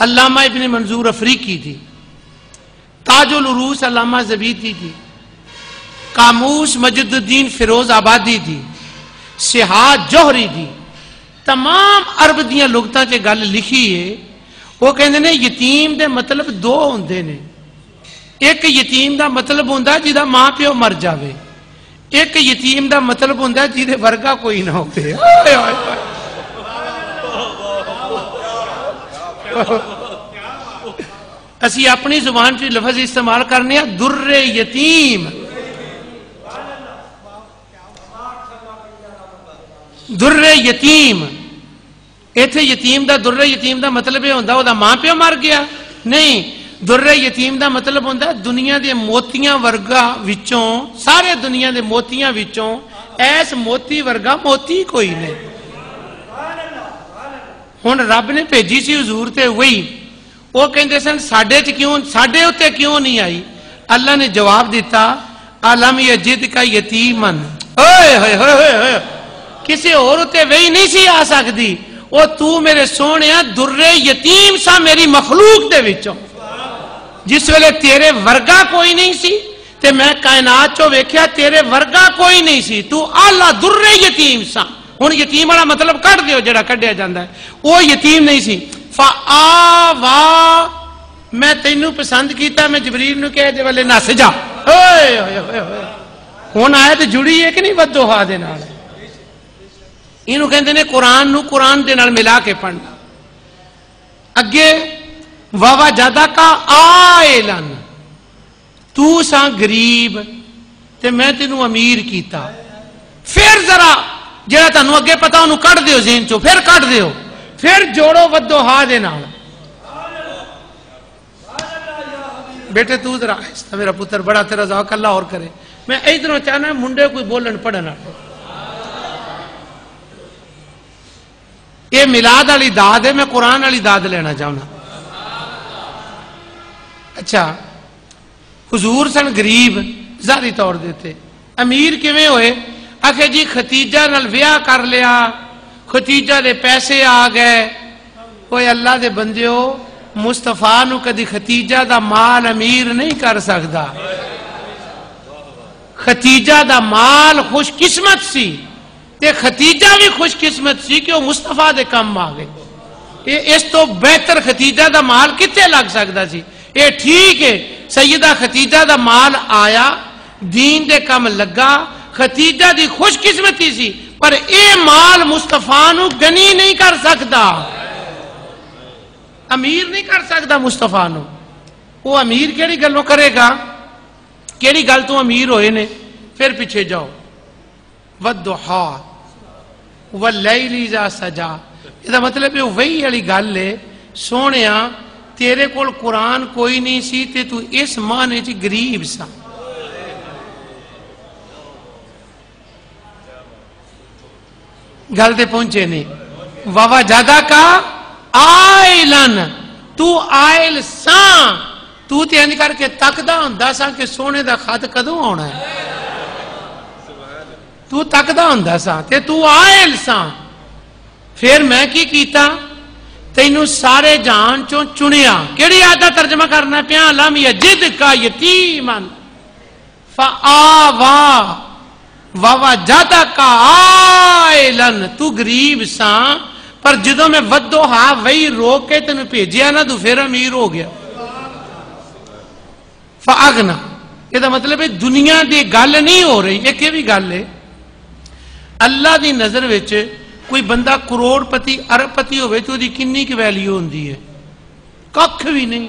علامہ ابن منظور افریقی تھی، تاج العروس علامہ زبیدی تھی، قاموس مجد الدین فیروز آبادی تھی، سہاد جوہری تھی، تمام عرب دیاں لغتاں چ گل لکھی ہے۔ وہ کہندے نے یتیم دے مطلب دو ہوندے نے، ایک یتیم دا مطلب ہوندا جہدا ماں پیو مر جاوے، ایک یتیم دا مطلب ہوندا جہدے ورگا کوئی نہ ہوے۔ اسی اپنی زبان چ لفظ استعمال کرنے ہیں در یتیم، در یتیم۔ ایتھے یتیم دا در یتیم دا مطلب یہ ہوندا او دا ماں پیو مر گیا؟ نہیں، در یتیم دا مطلب ہوندا دنیا دے موتیاں ورگا وچوں، سارے دنیا دے موتیاں وچوں ایس موتی ورگا موتی کوئی نہیں۔ ہن رب نے بھیجی سی حضور تے وہی، وہ کہندے سن ساڈے چ کیوں، ساڈے اوتے کیوں نہیں آئی؟ اللہ نے جواب دیتا علم یجد کا یتیمن، اوئے ہوئے ہوئے ہوئے، کسی اور اوتے وہی نہیں سی آ سکتی، او تو میرے سونے در یتیم سا میری مخلوق دے وچوں، جس ویلے تیرے ورگا کوئی نہیں سی تے میں کائنات چو ویکھیا تیرے ورگا کوئی نہیں سی، تو اعلی در یتیم سا۔ ہن یتیم والا مطلب کٹ دیو جڑا کڈیا جاندا ہے، وہ یتیم نہیں سی۔ فآوا، میں تینوں پسند کیتا، میں جبریل نو کہے دے والے نس جا، ہن آیت جڑی ہے کہ نہیں ودوہا دے نال؟ اینو کہندے نے قرآن نو قرآن دے نال ملا کے پڑھنا۔ اگے ووجدہ کا عائلن، تو سا غریب تے میں تینوں امیر کیتا۔ پھر ذرا جڑا تانوں اگے پتہ انہوں کٹ دیو ذہن چو، پھر کٹ دیو، پھر جوڑو ودوہا دے نال۔ بیٹے تو ذرا آہستہ، میرا پتر بڑا تیرا ذوق اللہ اور کرے، میں ادھروں چاہنا منڈے کوئی بولن پڑھنا۔ یہ میلاد والی داد ہے، میں قرآن والی داد لینا چاہنا۔ اچھا، حضور سن غریب ظاہری طور دیتے، امیر کیویں ہوئے؟ آخے جی ختیجہ نال ویاہ کر لیا، ختیجہ دے پیسے آ گئے۔ کوئی اللہ دے بندیو، مصطفیٰ نو کدی ختیجہ دا مال امیر نہیں کر سکتا۔ ختیجہ دا مال خوش قسمت سی، تے ختیجہ بھی خوش قسمت سی کہ وہ مصطفیٰ دے کم آ گئے۔ اس تو بہتر ختیجہ دا مال کتے لگ سکتا سی؟ یہ ٹھیک ہے سیدہ ختیجہ دا مال آیا، دین دے کم لگا، ختیجہ دی خوش قسمتی سی، پر اے مال مصطفیٰ نو گنی نہیں کر سکتا، امیر نہیں کر سکتا مصطفیٰ نو۔ وہ امیر کیڑی گلوں کرے گا؟ کیڑی گل تو امیر ہوئے نے؟ پھر پیچھے جاؤ، والضحا واللیل اذا سجا، یہ مطلب ہے وہی والی گل ہے، سونیا تیرے کول قرآن کوئی نہیں سی تے تو اس معنی چ غریب سا۔ گل تے پہنچے نہیں۔ ووجدہ کا عائلن، تو عائل ساں، تو تے انج کر کے تکدا ہوندا سا کہ سونے دا خط کدوں آنا ہے، تو تکدا ہوندا سا تے تو عائل ساں۔ پھر میں کی کیتا؟ تینوں سارے جہان چوں چنیا۔ کیڑی آیت دا ترجمہ کرنا پیا؟ لم یجد کا یتیمن فآوا ووجدہ کا عائلن، تو غریب ساں، پر جدوں میں ودوہا وہی روک کے تینوں بھیجیا نا تو پھر امیر ہو گیا۔ فاغنا، یہ دا مطلب ہے دنیا دی گل نہیں ہو رہی۔ ایک یہ بھی گل ہے، اللہ دی نظر وچ کوئی بندہ کروڑ پتی ارب پتی ہوئے تو دی کنی کی ویلیو ہوندی ہے؟ ککھ بھی نہیں۔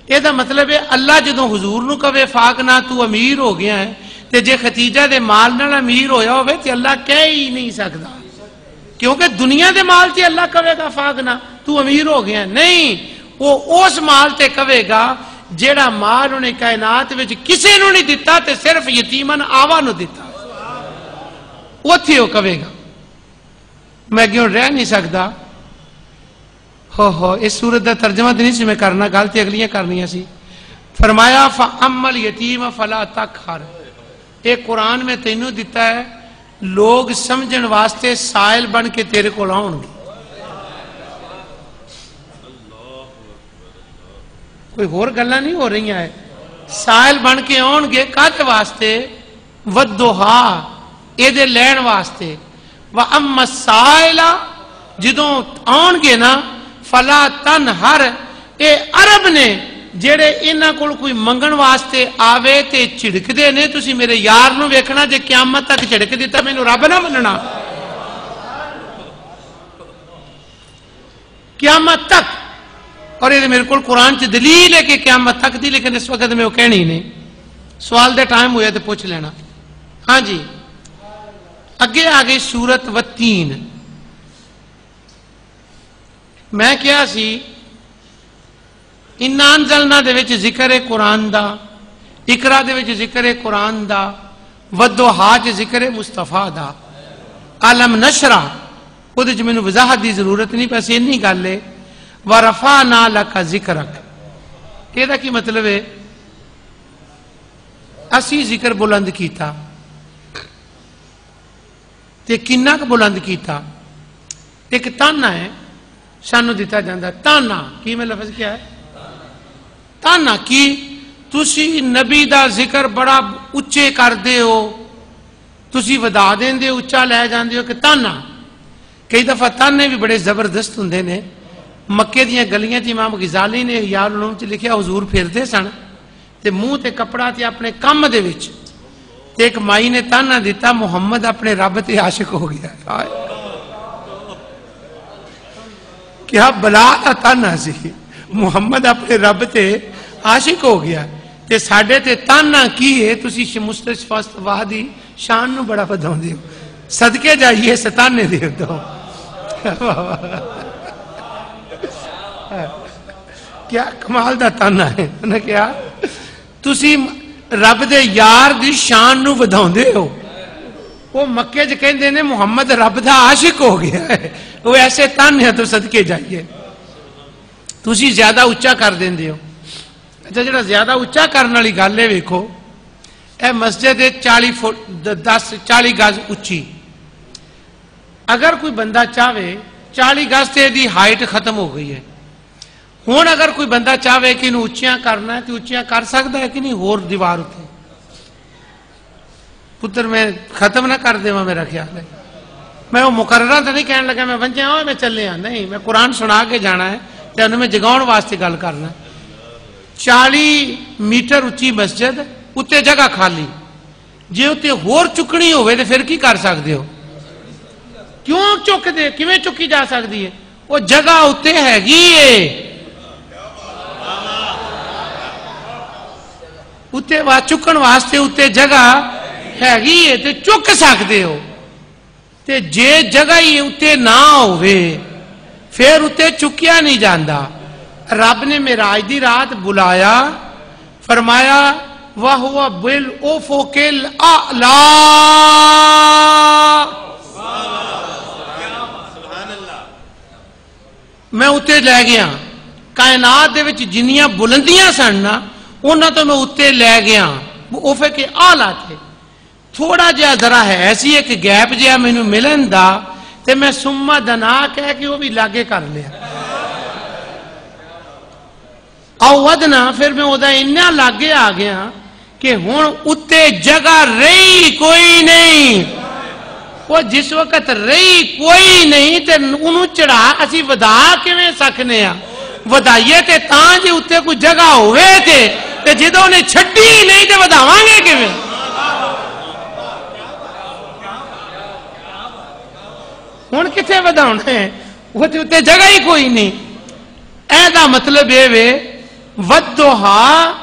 یہ دا مطلب ہے اللہ جدوں حضور نو کہے فاغنا تو امیر ہو گیا ہے، تے جے ختیجہ دے مال نال امیر ہویا ہوئے تے اللہ کہہ ہی نہیں سکتا، کیونکہ دنیا دے مال تے اللہ کہے گا فاغنا تو امیر ہو گیا ہے؟ نہیں، وہ اس مال تے کہے گا جیڑا مال انہیں کائنات وچ کسے نو نہیں دیتا تے صرف یتیمن آوا نو دیتا، وہ تھی وہ کہے گا۔ میں کیوں رہ نہیں سکتا؟ ہو اس صورت دا ترجمہ تو نہیں سی میں کرنا، غلطی اگلیاں کرنیاں سی۔ فرمایا فَأَمَّا الْيَتِيمَ فَلَا تَقْهَرْ، ایک قرآن میں تینوں دیتا ہے لوگ سمجھن واسطے سائل بن کے تیرے کو لاؤں گے۔ کوئی ہور گلاں نہیں ہو رہی ہیں. سائل بن کے آن گے کد واسطے؟ ودھوہا اے دے لین واسطے. وَأَمَّا السَّائِلَ جدوں آن گے نا فلا تنہر اے عرب نے جڑے انہاں کول کوئی منگن واسطے آوے تے چھڑک دے نے تسی میرے یار نو ویکھنا جے قیامت تک چھڑک دیتا مینوں رب نہ مننا. قیامت تک. اور یہ میرے کو قرآن چ دلیل ہے کہ قیامت تک دی، لیکن اس وقت میں وہ کہنی نہیں. سوال دے ٹائم ہویا تو پوچھ لینا. ہاں جی اگے آ گئی سورت والتین. میں کیا سی اِنَّا أَنزَلْنَا دے وچ ذکر ہے قرآن دا، اقرا دے وچ ذکر ہے قرآن دا، وَالضُّحَا چ ذکر ہے مصطفیٰ دا. عَلَمْ نَشْرَحْ وہ دے میں وضاحت دی ضرورت نہیں، بس اتنی گل ہے. وَرَفَعْنَا لَكَ ذِكْرَكَ یہ دا کی مطلب ہے اسی ذکر بلند کیتا تے کنہ کا بلند کیتا. ایک تانا ہے سانو دیتا جاندہ. تانا کی میں لفظ کیا ہے؟ تانا کی تسی نبی دا ذکر بڑا اچھے کر دے ہو، تسی ودا دیں دے اچھا لے جان دے ہو کہ تانا. کئی دفعہ تانے بھی بڑے زبردست ہوندے نے. مکے دیاں گلیاں تے امام غزالی نے احیاء العلوم چ لکھیا حضور پھردے سن تے منہ تے کپڑا تے اپنے کم دے وچ تے ایک مائی نے تانا دیتا محمد اپنے رب تے عاشق ہو گیا. کیا بلا دا تانا سی، محمد اپنے رب تے عاشق ہو گیا. تے ساڈے تے تانا کی ہے تسی مصطفیٰ دی شان نو بڑا ودھاؤندے ہو. صدقے جائیے ستانے دے دو. کیا کمال دا تانا ہے نا. کیا تسی رب دے یار دی شان نو ودھاؤندے ہو. وہ مکے چ کہندے نے محمد رب دا عاشق ہو گیا ہے. وہ ایسے تانے تو صدقے جائیے. تسی زیادہ اچھا کر دیندے ہو. اچھا جڑا زیادہ اچھا کرنے والی گل ہے ویکھو اے مسجد 40 گز اچھی. اگر کوئی بندہ چاہے 40 گز تے دی ہائٹ ختم ہو گئی ہے. ہوں اگر کوئی بندہ چاہے کہ انہوں اچیاں کرنا ہے تو اچیاں کر سکتا ہے کہ نہیں؟ ہور دیوار اتنے پتر میں ختم نہ کر دوں. میرا خیال ہے میں وہ مقررہ تو نہیں کہنے لگا میں ونجے ہوں میں چلے ہاں. نہیں میں قرآن سنا کے جانا ہے تو انہوں میں جگاؤن واسطے گل کرنا ہے. 40 میٹر اچھی مسجد اتنے جگہ خالی جی اتنے ہور چکنی ہوئے تو پھر کی کر سکتے ہو؟ کیوں چک دے کیویں چکی جا سکتی ہے؟ وہ جگہ اتنے ہے اتنے چکن واسطے اتنے جگہ ہے تے چک سکتے ہو. تے جے جگہ ہی اتنے نہ ہوئے پھر اتنے چکیا نہیں جاندہ. رب نے معراج دی رات بلایا فرمایا وَهُوَ بِالْأُفُقِ الْأَعْلَى. میں اتنے لے گیا کائنات دے وچ جنیاں بلندیاں سن نا انہاں تو میں اتنے لے گیا. وہ افق اعلیٰ تھے. تھوڑا جہا ذرا ہے ایسی ایک گیپ جہا مینوں ملن دا تے میں سما دنا کہہ کے وہ بھی لاگے کر لیا. ودنا پھر میں وہ اتنا لاگے آ گیا کہ ہوں اتنے جگہ رہی کوئی نہیں. وہ جس وقت رہی کوئی نہیں تے انہوں چڑھا اسی ودا کیویں سکنے ہاں؟ ودائیے تے تاں جے اتنے کوئی جگہ ہوئے تے جدوں نے چھڈی نہیں تے وداواں گے کیویں؟ ہوں کتنے وداؤنا ہے؟ وہ تے اتنے جگہ ہی کوئی نہیں. اے دا مطلب یہ وے وَالضُّحَا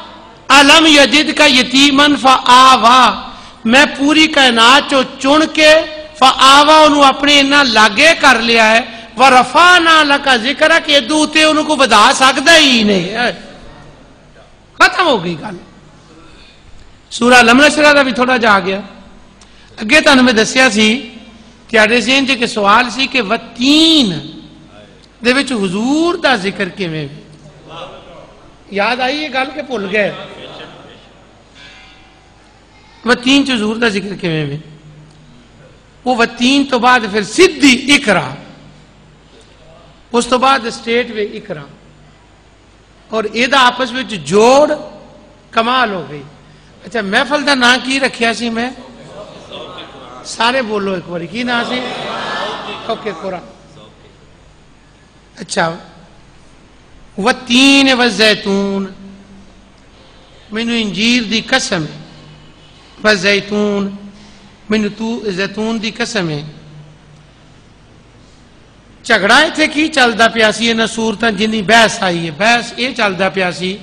أَلَمْ يَجِدْكَ يَتِيمًا فَآوَا. میں پوری کائنات چو چن کے فآوا انہوں اپنے انہاں لاگے کر لیا ہے. وَرَفَعْنَا لَكَ ذِكْرَكَ کہ دوتے انہوں کو بدا سکتا ہی نہیں. ختم ہو گئی گل. سورہ لم نشرح دا بھی تھوڑا جا گیا. اگے تانوں میں دسیا سی تیارے ذہن چ کہ سوال سی کہ وتین دے وچ حضور دا ذکر کیویں یاد آئی یہ گل کہ بھول گئے؟ وتین چ حضور دا ذکر کیویں میں وہ وتین تو بعد پھر سدھی اقرا اس تو بعد اسٹیٹ وے اقرا. اور یہ آپس میں جوڑ کمال ہو گئی. اچھا محفل کا نام کی رکھیا سی میں؟ سارے بولو ایک بار کی نام سی؟ اوکے قرآن. اچھا والتین والزیتون، مینو انجیر دی قسم ہے، والزیتون مینو زیتون دی قسم ہے. جھگڑا اتنے کی چلتا پیا سی انہاں صورتاں جنی بحث آئی ہے؟ بحث یہ چلتا پیا سی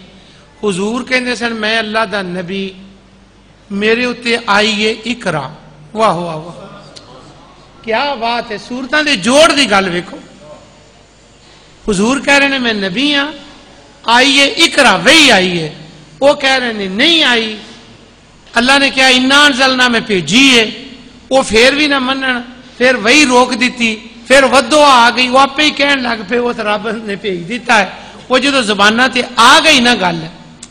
حضور کہندے سن میں اللہ دا نبی، میرے اتنے آئی ہے اقرا. واہ واہ واہ کیا بات ہے. صورتاں دے جوڑ دی گل ویکھو. حضور کہہ رہے ہیں میں نبی ہاں، آئی ہے اقرا وہی آئی ہے. وہ کہہ رہے ہیں نہیں آئی، اللہ نے کیا انا انزلنا میں بھیجی ہے. وہ پھر بھی نہ منن، پھر وہی روک دیتی، پھر ودو آ گئی. وہ آپ ہی کہن لگ پہ وہ تو رب نے بھیج دیتا ہے. وہ جدو زبانہ تے آ گئی نا گل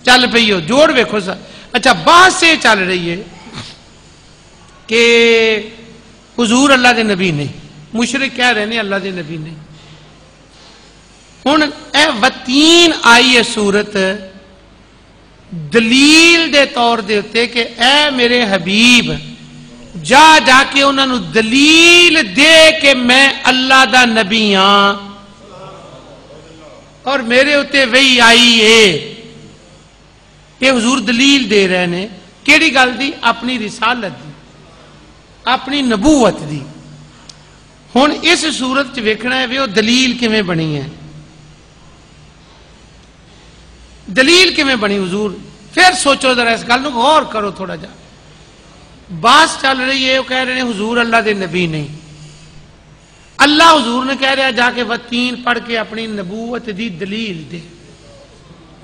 چل پئی ہو. جوڑ ویکھو سا. اچھا بات سے چل رہی ہے کہ حضور اللہ دے نبی نہیں، مشرک کہہ رہے ہیں اللہ دے نبی نہیں. ہن اے وتین آئی ہے صورت دلیل دے طور دے ہوتے کہ اے میرے حبیب جا جا کے انہوں نے دلیل دے کہ میں اللہ دا نبی ہاں اور میرے ہوتے وہی آئی ہے. کہ حضور دلیل دے رہے ہیں کیڑی گل دی؟ اپنی رسالت دی، اپنی نبوت دی. ہن اس صورت چ ویکھنا ہے وہ دلیل کیویں بنی ہے. دلیل کیویں بنی حضور؟ پھر سوچو ذرا اس گل نو غور کرو تھوڑا جا. بات چل رہی ہے وہ کہہ رہے ہیں حضور اللہ دے نبی نہیں. اللہ حضور نے کہہ رہا جا کے وتین پڑھ کے اپنی نبوت دی دلیل دے.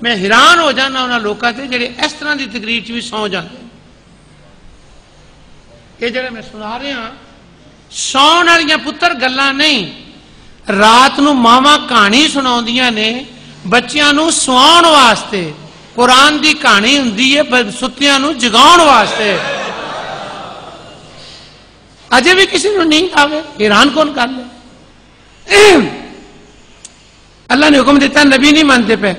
میں حیران ہو جانا انہاں لوکاں تے جڑے اس طرح دی تقریر چ بھی سو جاندے. یہ جڑے میں سنا رہا ہاں سون والیاں پتر گلاں نہیں. رات نو ماواں کہانی سناؤندیاں نے بچیاں نو سواؤن واسطے. قرآن دی کہانی ہوندی ہے ستیاں نو جگاؤن واسطے. اجے بھی کسی نو نیند آوے حیران کون کر لے. اللہ نے حکم دیتا نبی نہیں مانتے پہ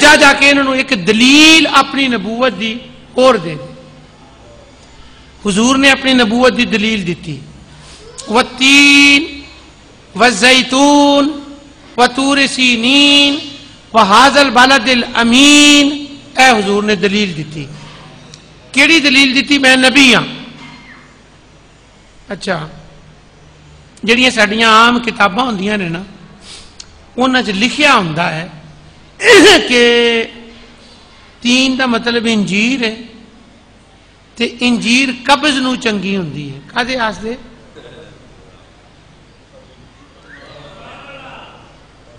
جا جا کے انہوں نے ایک دلیل اپنی نبوت دی اور دے دی. حضور نے اپنی نبوت دی دلیل دیتی. والتین والزیتون وطور سینین وہذا البلد الامین. اے حضور نے دلیل دیتی. کیڑی دلیل دیتی؟ میں نبی ہاں. اچھا جڑیاں ساڈیاں عام کتاباں ہوندیاں نے نا انہاں چ لکھیا ہوندا ہے کہ تین دا مطلب انجیر ہے تے انجیر قبض نو چنگی ہوندی ہے. کدے واسطے؟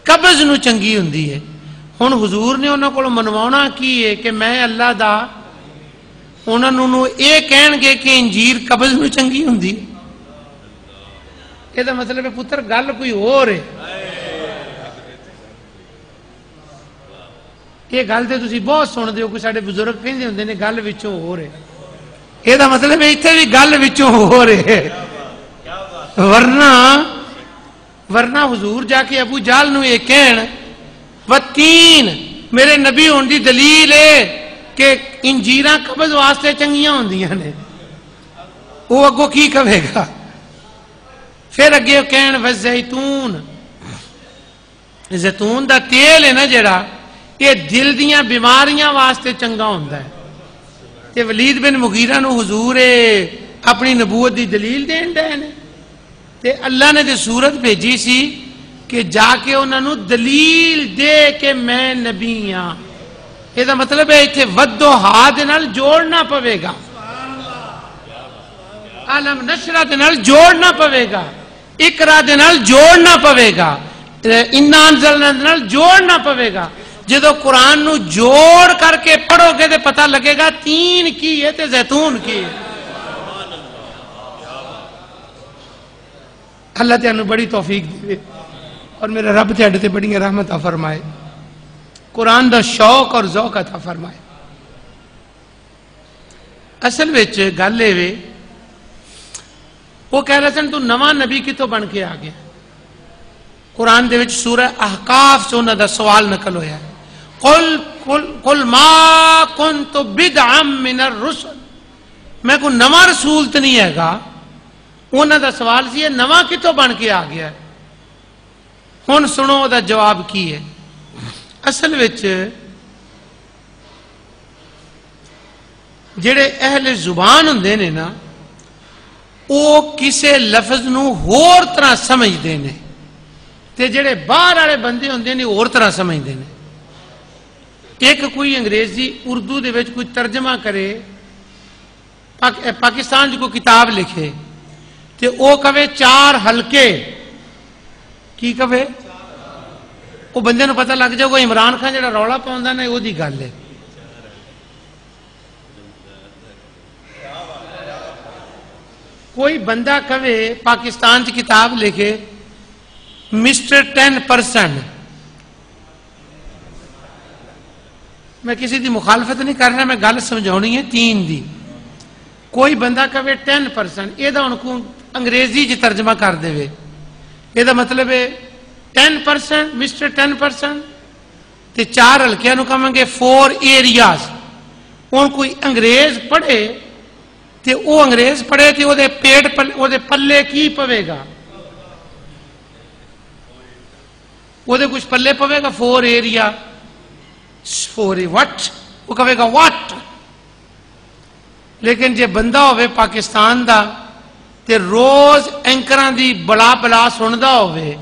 قبض نو چنگی ہوندی ہے. ہن حضور نے انہاں کول منوانا کی ہے کہ میں اللہ دا، انہاں نو اے کہن گے کہ انجیر قبض نو چنگی ہوندی ہے. یہ دا مطلب ہے پتر گل کوئی اور ہے. یہ گل تو تسی بہت سنتے ہو کہ سارے بزرگ کہندے ہوندے نے گل وچوں ہو رہے. یہ دا مطلب ہے اتنے بھی گل وچوں ہو رہے. ورنہ حضور جا کے ابو جہل نو یہ کہن وتین میرے نبی ہون دی دلیل ہے کہ انجیراں قبض واسطے چنگیاں ہوندیاں نے. وہ اگوں کی کہے گا؟ پھر اگے کہن والزیتون، زیتون دا تیل ہے نا جڑا یہ دل دیاں بیماریاں واسطے چنگا ہوندا ہے. تے ولید بن مغیرہ نو حضور اپنی نبوت دی دلیل دین دے نے تے اللہ نے تے صورت بھیجی سی کہ جا کے انہاں نو دلیل دے کہ میں نبی ہاں. یہ دا مطلب ہے ایتھے ود و ہا دے نال جوڑنا پوے گا، عالم نشرہ دے نال جوڑنا پوے گا، اقرا دے نال جوڑنا پوے گا، انا انزلنا دے نال جوڑنا پوے گا. جدو قرآن نو جوڑ کر کے پڑھو گے تو پتہ لگے گا تین کی ہے تے زیتون کی ہے. اللہ تعالیٰ بڑی توفیق دے اور میرے رب تے بڑی رحمت فرمائے. قرآن دا شوق اور ذوق عطا فرمائے. اصل وچ گل اے وہ کہہ رہے سن تو نواں نبی کتوں بن کے آ گیا. قرآن دے وچ سورہ احقاف سے انہاں دا سوال نقل ہویا ہے. قل ما کنت بدعا من الرسل، میں کوئی نواں رسول تو نہیں ہے گا. انہوں دا سوال سی یہ نواں کتوں بن کے آ گیا. ہن سنو دا جواب کی ہے. اصل وچ جڑے اہل زبان ہوندے نے نا وہ کسے لفظ نو ہور طرح سمجھدے نے تے جڑے باہر والے بندے ہوندے نے اور طرح سمجھدے نے. ایک کوئی انگریزی اردو دے وچ کوئی ترجمہ کرے، پاکستان جو کوئی کتاب لکھے تے او کہے 4 حلقے، کی کہے وہ بندے نو پتہ لگ جائے گا عمران خان جڑا رولا پاوندا نا وہ دی گل ہے. کوئی بندہ کہے پاکستان کی کتاب لکھے مسٹر 10%، میں کسی دی مخالفت نہیں کر رہا، میں گل سمجھانی ہے 3 دی. کوئی بندہ کہے 10%، یہ ہن کو انگریزی چ ترجمہ کر دے، یہ مطلب ہے 10%، مسٹر 10%، تے 4 حلقے نو کہیں گے 4 ایریاز. ہن کوئی انگریز پڑھے تے او انگریز پڑھے تے او دے پیٹ او دے پلے کی پوے گا، او دے کچھ پلے پوے گا 4 ایریا 4 وٹ، وہ کہے گا واٹ. لیکن جے بندہ ہوئے پاکستان دا تے روز اینکراں دی بلا بلا سندا ہوئے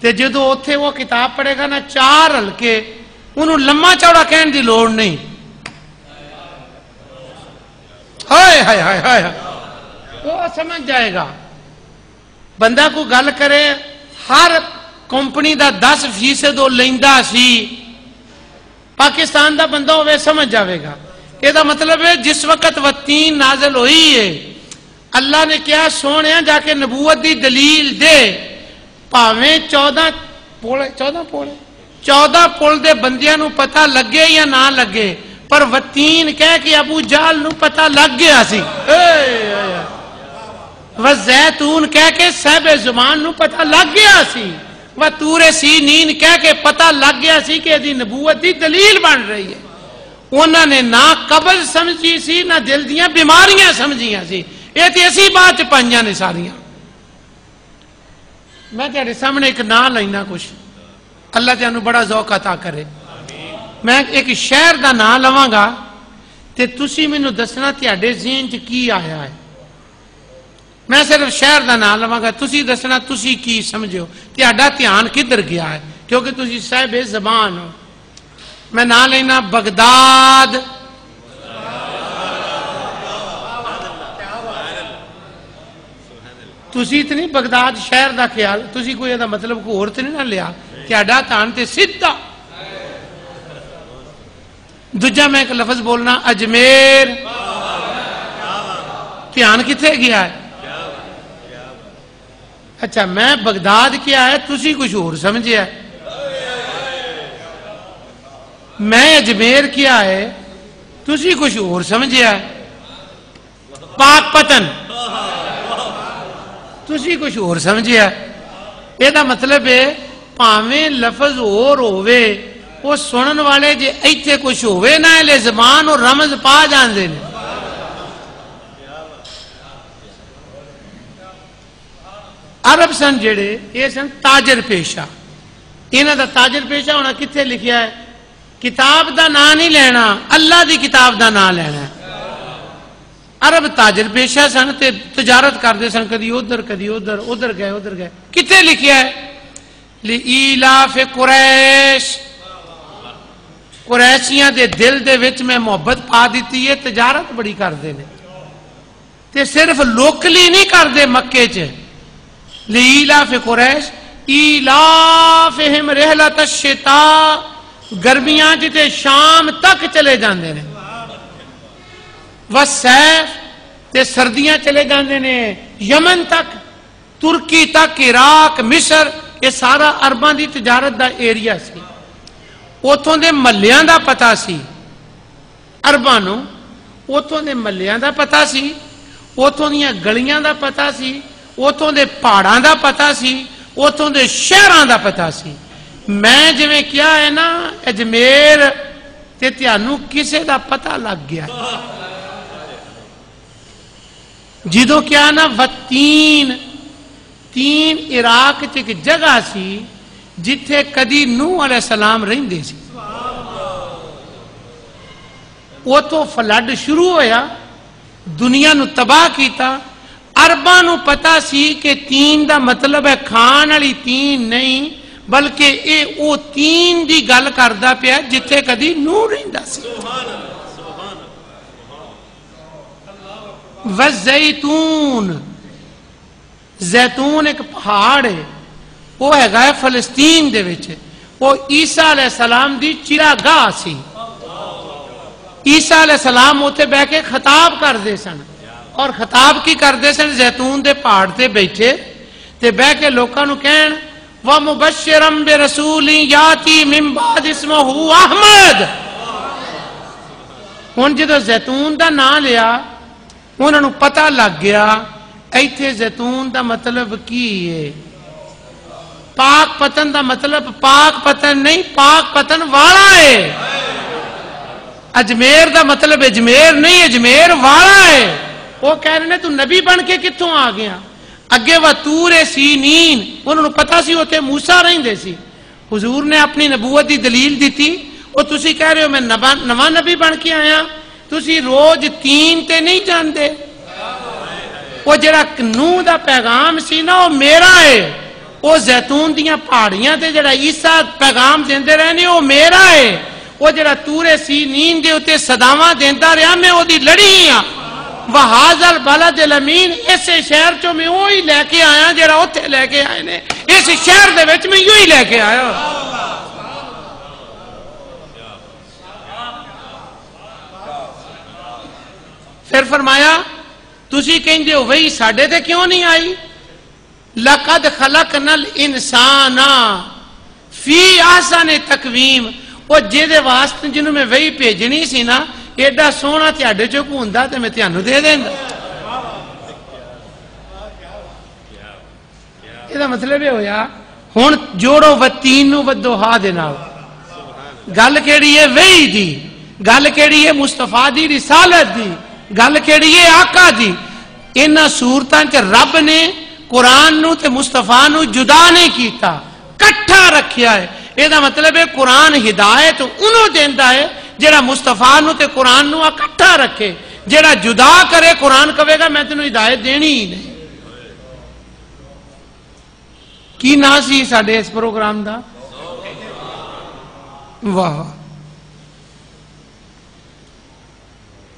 تے جدو اوتھے وہ کتاب پڑھے گا نا 4 حلقے، انہوں لمبا چوڑا کہن دی لوڑ نہیں. ہائے ہائے ہائے ہائے وہ سمجھ جائے گا. بندہ کو گل کرے ہر کمپنی دا 10% وہ لیندا سی، پاکستان دا بندہ ہوئے سمجھ جاوے گا. یہ دا مطلب ہے جس وقت وطین نازل ہوئی ہے اللہ نے کیا سونے جا کے نبوت دی دلیل دے، پاویں 14 پل دے بندیاں نو پتہ لگے یا نہ لگے، پر وطین کہہ کہ ابو جہل نو پتہ لگ گیا سی، وزیتون کہہ کے صاحب زمان نو پتہ لگ گیا سی، وطور سینین کہہ کے پتہ لگ گیا سی کہ دی نبوت دی دلیل بن رہی ہے. انہوں نے نہ قبض سمجھی سی نہ دل دیاں بیماریاں سمجھیاں سی. یہ تے اسی بات پائیاں نے ساریاں. میں تیرے سامنے ایک نام لینا کچھ، اللہ تیانو بڑا ذوق عطا کرے. میں ایک شہر دا نام لواں گا تے تسی مینوں دسنا تیاڈے ذہن چ کی آیا ہے. میں صرف شہر دا نام لواں گا، تسی دسنا تسی کی سمجھو، تیاڈا دھیان کدھر گیا ہے، کیونکہ تسی صاحب زبان ہو. میں نام لینا بغداد. تسی تے نہیں بغداد شہر دا خیال، تسی کوئی دا مطلب کو اور تے نہیں نہ لیا، تیاڈا دھیان تے سیدھا. دوجا میں ایک لفظ بولنا اجمیر، دھیان کتنے گیا ہے؟ اچھا میں بغداد کیا ہے تسی کچھ اور سمجھے ہے، میں اجمیر کیا ہے تسی کچھ اور سمجھے ہے، پاک پتن تسی کچھ اور سمجھے ہے. یہ دا مطلب ہے پاویں لفظ اور ہوئے وہ سنن والے جے ایتھے کچھ ہوئے نہ لے زبان اور رمز پا جان دے. عرب سن جڑے یہ سن تاجر پیشہ، انہاں دا تاجر پیشہ ہونا کتھے لکھیا ہے؟ کتاب دا نام نہیں لینا، اللہ دی کتاب دا نام لینا ہے. عرب تاجر پیشہ سن تے تجارت کردے سن، کدی ادھر کدی ادھر، ادھر گئے. کتھے لکھیا ہے؟ لإیلاف قریش، قریشیاں دے دل دے وچ میں محبت پا دیتی ہے، تجارت بڑی کردے نے تے صرف لوکلی نہیں کردے مکے چ. لإیلاف قریش ایلافہم رحلۃ الشتاء، گرمیاں جتے شام تک چلے جاندے نے، والصیف تے سردیاں چلے جاندے نے یمن تک، ترکی تک، عراق، مصر، یہ سارا عرباں دی تجارت دا ایریا سی. اوتھوں دے محلیاں دا پتہ سی عرباں نو، اوتھوں دے محلیاں دا پتہ سی، اوتھوں دیاں گلیاں دا پتہ سی، اوتھوں دے پہاڑاں دا پتہ سی، اوتھوں دے شہراں دا پتہ سی. میں جویں کیا ہے نا اجمیر تے تیانوں کسے دا پتہ لگ گیا جدو کیا نا وطین تین عراق چ ایک جگہ سی جتھے کدی نوح علیہ السلام رہندے سی وہ تو فلڈ شروع ہویا دنیا نو تباہ کیتا عرباں نو پتا سی کہ تین دا مطلب ہے کھان والی تین نہیں بلکہ اے او تین دی گل کردا پیا جتھے کدی نوح رہندا سی والزیتون زیتون ایک پہاڑ ہے وہ ہے گا فلسطین دے وچ وہ عیسیٰ علیہ السلام دی چراگاہ سی عیسیٰ علیہ السلام ہوتے بہ کے خطاب کر دے سن اور خطاب کی کر دے سن زیتون دے پہاڑ تے بیٹھے تے بہ کے لوکاں نو کہن وَمُبَشِّرًا بِرَسُولٍ يَأْتِي مِن بَعْدِ اسْمُهُ احمد ہن جدو زیتون دا نام لیا انہوں نے پتہ لگ گیا ایتھے زیتون دا مطلب کی ہے پاک پتن دا مطلب پاک پتن نہیں پاک پتن والا ہے اجمیر دا مطلب اجمیر نہیں اجمیر والا ہے وہ کہہ رہے ہیں تو نبی بن کے کتوں آ گیا اگے وہ تور سینین انہوں نے پتا سی ہوتے موسیٰ رہندے سی حضور نے اپنی نبوت دی دلیل دیتی وہ تسی کہہ رہے ہو میں نواں نبی بن کے آیا تسی روز تین تے نہیں جاندے وہ جڑا نوح دا پیغام سی نا وہ میرا ہے وہ زیتون دیاں پہاڑیاں تے جڑا عیسیٰ پیغام دیندے رہنے وہ میرا ہے وہ جڑا تور سینین دے ہوتے صداواں دیندا رہا میں وہ دی لڑی ہاں وَهَذَا الْبَلَدِ الْأَمِينَ اس شہر چوں میں وہی لے کے آیا جڑا اوتھے لے کے آئے نے اس شہر دے وچ میں یوں ہی لے کے آیا پھر فرمایا تسی کہندے ہو وہی ساڈے تے کیوں نہیں آئی لَقَدْ خَلَقْنَا الْإِنسَانَ فِي أَحْسَنِ تَقْوِيمٍ وہ جیدے واسطے جنہوں میں وہی بھیجنی سی نا ایڈا سونا تیاڈے چوں ہوندا تے میں تیانوں دے دیندا یہ مطلب یہ ہویا ہن جوڑو وتین نو ودوہا دے نال گل کیڑی ہے وہی دی گل کیڑی ہے مصطفیٰ دی رسالت دی گل کیڑی ہے آقا دی انہاں صورتاں چ رب نے قرآن نو تے مصطفیٰ نو جدا نہیں کیتا کٹھا رکھیا ہے یہ مطلب ہے قرآن ہدایت انہوں دیندا ہے جڑا مصطفیٰ نو تے قرآن نو اکٹھا رکھے جڑا جدا کرے قرآن کہے گا میں تینوں ہدایت دینی ہی نہیں کی نا سی ساڈے اس پروگرام دا واہ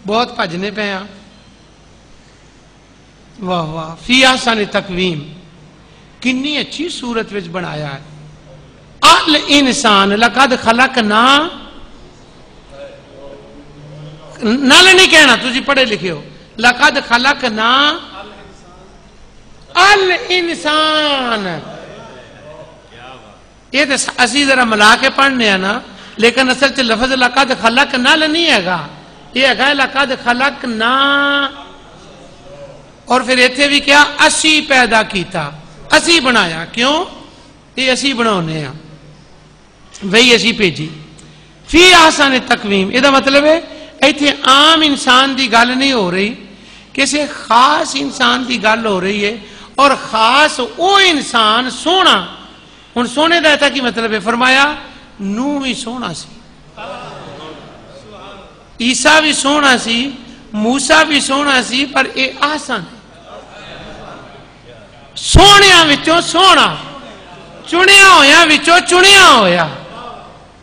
بہت بھجنے پے ہاں واہ واہ فی احسن تقویم کنی اچھی صورت وچ بنایا ہے الانسان لقد خلقنا نال نہیں کہنا تجھے پڑھے لکھے ہو لقد خلقنا الانسان یہ تو اسی ذرا ملا کے پڑھنے ہیں نا لیکن اصل چ لفظ لقد خلقنا نہیں ہے گا یہ ہے لقد خلقنا اور پھر ایتھے بھی کیا اسی پیدا کیتا اسی بنایا کیوں یہ اسی بناونے ہیں وہی اسی بھیجی فی احسن تقویم یہ مطلب ہے ایتھے عام انسان دی گل نہیں ہو رہی کسی خاص انسان دی گل ہو رہی ہے اور خاص او انسان سونا ہن سونے دا ایتھا کی مطلب ہے فرمایا نوح بھی سونا سی عیسیٰ بھی سونا سی موسیٰ بھی سونا سی پر اے احسن سونیاں وچوں سونا چنیا ہویا وچوں چنیا ہویا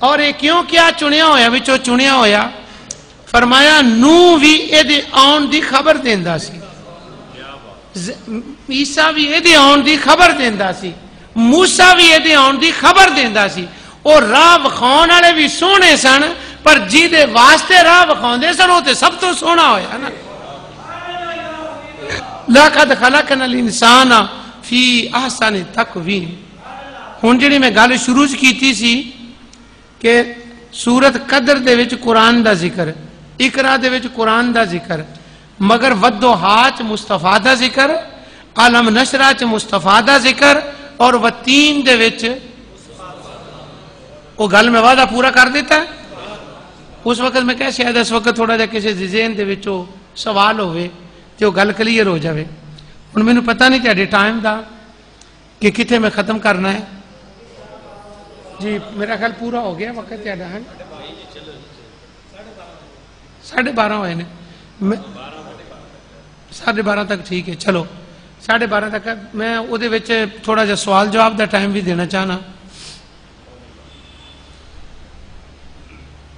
اور یہ کیوں کیا چنیا ہویا وچوں چنیا ہویا فرمایا نوح بھی ایدے آن دی خبر دیندا سی عیسیٰ بھی ایدے آن دی خبر دیندا سی موسیٰ بھی ایدے آن دی خبر دیندا سی اور راہ وکھاؤن والے بھی سونے سن پر جی دے واسطے راہ وکھاؤندے سن وہ تے سب تو سونا ہویا نا لقد خلقنا الانسان فی احسن تقویم ہن جڑی میں گل شروع کیتی سی کہ سورت قدر دے وچ قرآن دا ذکر اقرا دے وچ قرآن دا ذکر مگر ودوہا چ مصطفیٰ دا ذکر علم نشرہ چ مصطفیٰ دا ذکر اور وتین دے وچ وہ گل میں وعدہ پورا کر دیتا ہے. اس وقت میں کہہ شاید اس وقت تھوڑا جا کسی ذہن دے وچ سوال ہوئے تے وہ گل کلیئر ہو جاوے. ہن مینوں پتہ نہیں تہاڈے ٹائم دا کہ کتنے میں ختم کرنا ہے. جی میرا خیال پورا ہو گیا وقت تہاڈا ہے 12:30 ہوئے نے 12:30 تک ٹھیک ہے. چلو 12:30 تک میں وہ تھوڑا جا سوال جواب دا ٹائم بھی دینا چاہنا.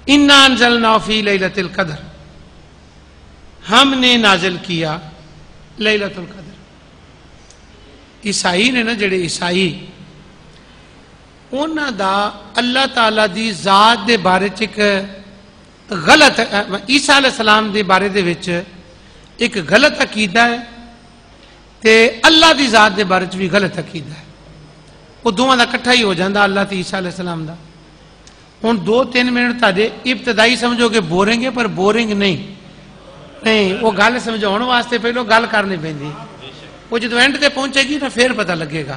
اِنَّا أَنزَلْنَا فِي لَيْلَةِ الْقَدْرِ ہم نے نازل کیا لیلۃ القدر. عیسائی نے نا جڑے عیسائی انہاں دا اللہ تعالی دی ذات دے بارے چ ایک غلط عیسیٰ علیہ السلام دے بارے دے وچ ایک غلط عقیدہ ہے تے اللہ دی ذات دے بارے چ بھی غلط عقیدہ ہے. وہ دونوں دا کٹھا ہی ہو جاندہ اللہ تے عیسیٰ علیہ السلام دا. ہن 2-3 منٹ تاڈے ابتدائی سمجھو کہ بورنگ ہے پر بورنگ نہیں وہ گل سمجھاؤن واسطے پہلو گل کرنی پیندی. وہ جدو اینڈ تے پہنچے گی نا پھر پتہ لگے گا.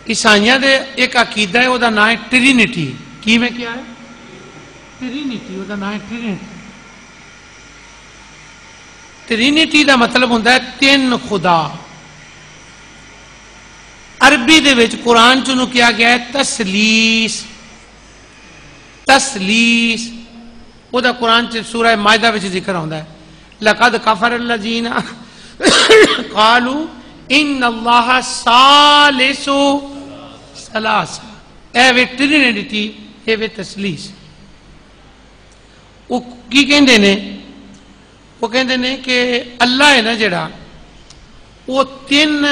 عیسائیاں دے ایک عقیدہ ہے وہ دا نام ہے ٹرینٹی. کی میں کیا ہے ٹرینٹی. وہ دا نام ہے ٹرینٹی. ٹرینٹی دا مطلب ہوتا ہے 3 خدا. عربی دے وچ قرآن چنو کیا گیا ہے تسلیس. تسلیس وہ دا قرآن چ سورہ مائدہ وچ ذکر ہوندا ہے لقد کفر الذین قالوا ان اللہ ثالث ثلاثہ. اے وے ٹرینٹی اے وے تسلیس. وہ کی کہندے نے وہ کہندے نے کہ اللہ ہے نا جڑا وہ 3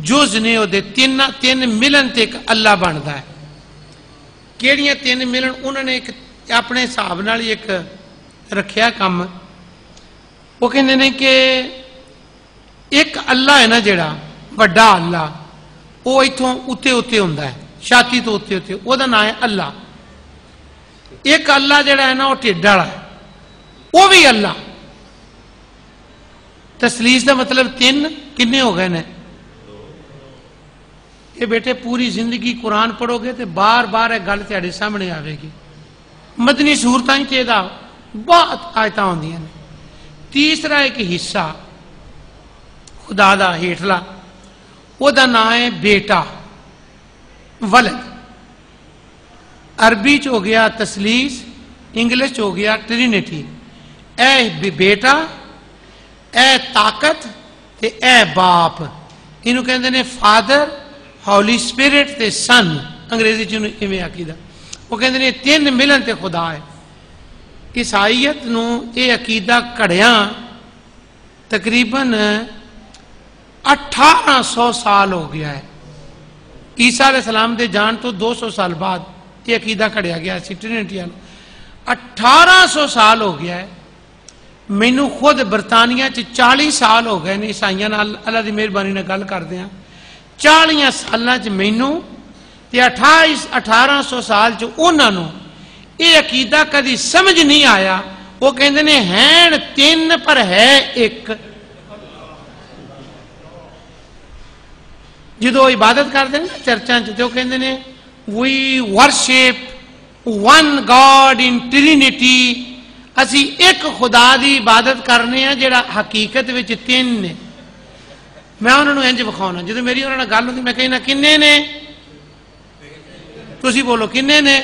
جز نے وہ 3 ملن تے ایک اللہ بنتا ہے. کیڑیاں 3 ملن انہوں نے ایک اپنے حساب نال ایک رکھیا کم. وہ کہندے نے کہ ایک اللہ ہے نا جڑا بڑا اللہ وہ اتوں اتے ہوندا ہے چھاتی تو اتے وہ دا نام ہے اللہ. ایک اللہ جڑا ہے نا وہ ٹھڈ والا ہے وہ بھی اللہ. تسلیس دا مطلب 3 کنے ہو گئے نے. یہ بیٹے پوری زندگی قرآن پڑھو گے تو بار بار ایک گل تہاڈے سامنے آئے گی. مدنی سورتاں تے دا بہت آیتاں ہوندیاں نے. تیسرا ایک حصہ خدا دا ہیٹلا وہ دا نام ہے بیٹا ولد. عربی چ ہو گیا تسلیس انگلش چ ہو گیا ٹرینٹی. اے بیٹا اے طاقت تے اے باپ. انہوں کہندے نے فادر ہولی سپیرٹ تے سن. انگریزی چ ایویں عقیدہ. وہ کہندے نے 3 ملن تے خدا ہے. عیسائیت نو اے عقیدہ کڑیاں تقریباً 1800 سال ہو گیا ہے. عیسیٰ علیہ السلام دے جان تو 200 سال بعد یہ عقیدہ کڑیا گیا سی ٹرینٹی والوں. 1800 سال ہو گیا ہے. مینوں خود برطانیہ 40 سال ہو گئے نے عیسائیاں نال اللہ دی مہربانی نال گل کردے ہاں. 40 سالاں چ مینوں تے 1800 سال چ انہاں نوں یہ عقیدہ کدی سمجھ نہیں آیا. وہ کہندے نے ہیں 3 پر ہے 1. جدو عبادت کرتے ہیں چرچاں تو کہندے نے we worship one God in Trinity. اسی ایک خدا دی عبادت کرنے ہیں جڑا حقیقت وچ 3 نے. میں انہوں نے انج بکھاؤنا جدو میری انہوں نے گل ہوتی میں کہنا کنے نے تسی بولو کنے نے.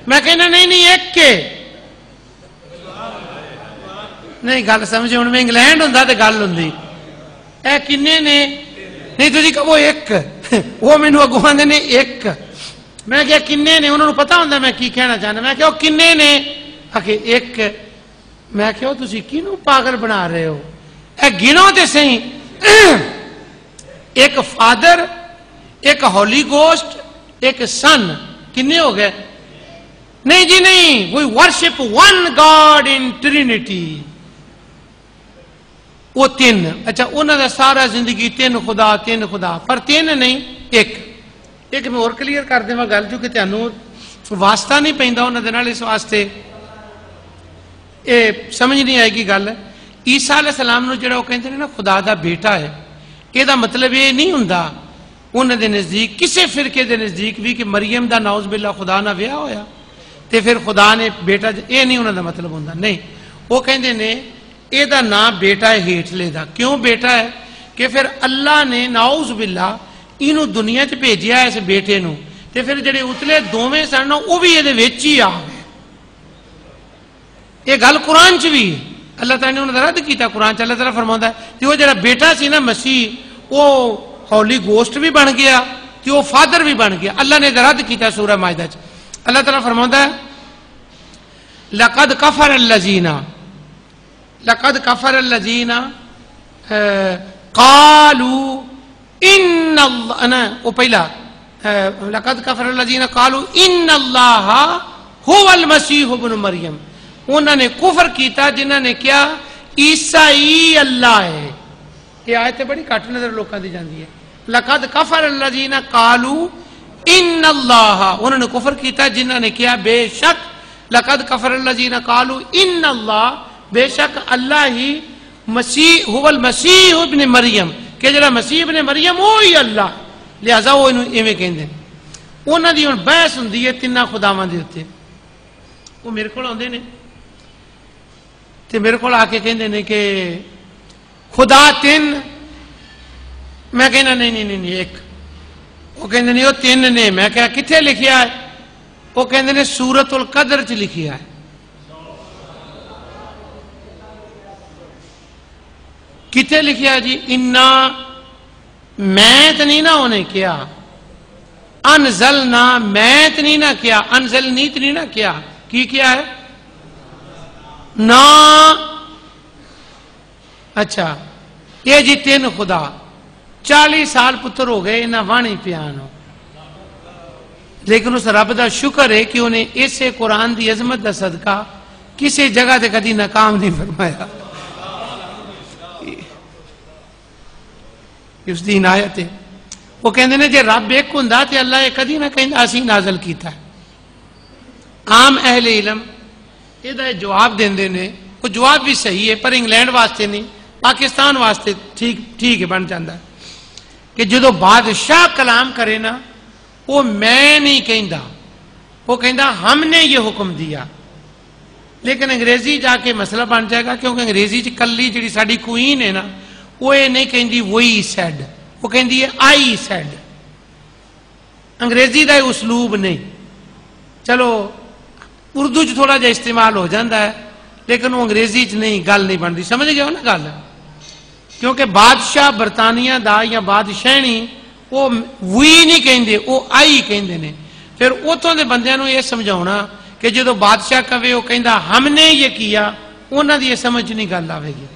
میں کہنا نہیں ایک کے نہیں گل سمجھے. ہوں میں انگلینڈ ہوں تو گل ہوں اے کنے نے نہیں تھی کہو 1. وہ مینو اگوں آدھے نے 1. میں کیا کنے نے انہوں نے پتا ہوں میں کی کہنا چاہنا. میں کہ کنے نے آخر 1. میں کہ تھی کنوں پاگل بنا رہے ہو. اے گنو تے صحیح. ایک فادر ایک ہولی گوسٹ ایک سن کنے ہو گئے. نہیں جی نہیں we worship one God in Trinity. وہ 3. اچھا انہوں نے سارا زندگی 3 خدا 3 خدا پر 3 نہیں 1. ایک میں اور کلیئر کر دیں گل چونکہ تمہیں واسطہ نہیں پہنتا انہوں نے اس واسطے یہ سمجھ نہیں آئے گی گل. عیسیٰ علیہ السلام نو جڑا وہ کہتے ہیں نا خدا دا بیٹا ہے یہ دا مطلب یہ نہیں ہوں انہوں دے نزدیک کسے فرقے دے نزدیک بھی کہ مریم دا نعوذ باللہ خدا نہ ویاہ ہویا تے پھر خدا نے بیٹا یہ نہیں انہوں دا مطلب ہوندہ نہیں وہ کہندے نے اے دا نام بیٹا ہے ہیٹلے دا کیوں بیٹا ہے کہ پھر اللہ نے نعوذ باللہ انہوں دنیا چ بھیجیا ہے اس بیٹے نو تے پھر جڑے اتلے دوویں سن وہ بھی یہ وچ ہی آ گئے یہ گل قرآن چ بھی اللہ تعالیٰ نے انہوں نے رد کیتا قرآن چ اللہ تعالیٰ فرماتا ہے کہ وہ جڑا بیٹا سی نا مسیح وہ ہولی گوسٹ بھی بن گیا کہ وہ فادر بھی بن گیا اللہ نے رد کیتا سورہ مائدہ چ اللہ تعالیٰ فرماتا ہے لقد کفر الذین قالوا ان اللہ وہ پہلا لقد کفر الذین قالوا ان اللہ هو المسیح ابن مریم انہوں نے کفر کیتا جنہوں نے کیا عیسائی اللہ ہے یہ آیت بڑی کٹ نظر لوگوں دی جاندی ہے لقد کفر الذین قالوا ان اللہ انہوں نے کفر کیتا جنہوں نے کیا بے شک لقد کفر الذین قالوا ان اللہ بے شک اللہ ہی مسیح هو المسیح ابن مریم کہ جڑا مسیح ابن مریم وہی اللہ لہذا وہ ایویں کہندے انہاں دی ہن بحث ہوندی ہے تیناں خداواں دے اوتے وہ میرے کول آندے نے تے میرے کول آ کے کہندے نے کہ خدا تین میں کہنا نہیں ایک وہ کہندے نے وہ تین نے میں کہا کتھے لکھیا ہے وہ کہندے نے سورۃ القدر چ لکھیا ہے کتنے لکھیا جی انا میں تو نہیں نہ انہیں کیا انزلنا میں تو نہیں نہ کیا انزلنی تو نہیں نہ کیا کی کیا ہے نا اچھا یہ جی تین خدا 40 سال پتر ہو گئے انہیں وانی پیانو لیکن اس رب دا شکر ہے کہ انہیں اسے قرآن دی عظمت دا صدقہ کسی جگہ دے کدی ناکام نہیں فرمایا اس دی عنایت ہے وہ کہندے نے جے رب ایک ہوندا تے اللہ یہ کدی نہ کہندا اسی نازل کیتا ہے عام اہل علم یہ جواب دیندے نے وہ جواب بھی صحیح ہے پر انگلینڈ واسطے نہیں پاکستان واسطے ٹھیک ہے بن جاندہ ہے کہ جدو بادشاہ کلام کرے نا وہ میں نہیں کہندا وہ کہندا ہم نے یہ حکم دیا لیکن انگریزی جا کے مسئلہ بن جائے گا کیونکہ انگریزی چ کلی جڑی ساڈی کوئین ہے نا وہ یہ نہیں کہندی وہی سیڈ وہ کہندی ہے آئی سیڈ انگریزی دا اسلوب نہیں چلو اردو چ تھوڑا جا استعمال ہو جاتا ہے لیکن وہ انگریزی چ نہیں گل نہیں بنتی سمجھ گئے ہو نا گل کیونکہ بادشاہ برطانیہ دا یا بادشاہنی وہ وہی نہیں کہندے وہ آئی کہندے نے پھر اتوں دے بندیاں نو یہ سمجھاونا کہ جدو بادشاہ کہے وہ کہندا ہم نے یہ کیا انہاں دی یہ سمجھ نہیں گل آوے گی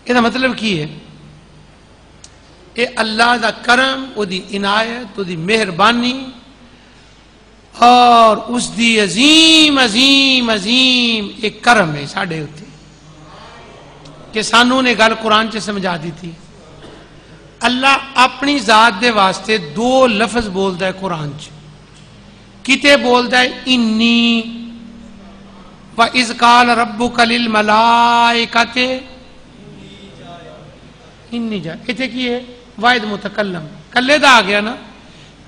یہ مطلب کی ہے یہ اللہ دا کرم وہ دی عنایت وہ دی مہربانی اور اس دی عظیم عظیم عظیم ایک کرم ہے ساڑھے ہوتے کہ سانوں نے گل قرآن چے سمجھا دی تھی اللہ اپنی ذات دے واسطے 2 لفظ بولتا ہے قرآن چے کتے بولتا ہے انی وَإِذْ قَالَ رَبُّكَ لِلْمَلَائِكَةِ انی جا کہتے کی ہے واحد متکلم کلے دا آ گیا نا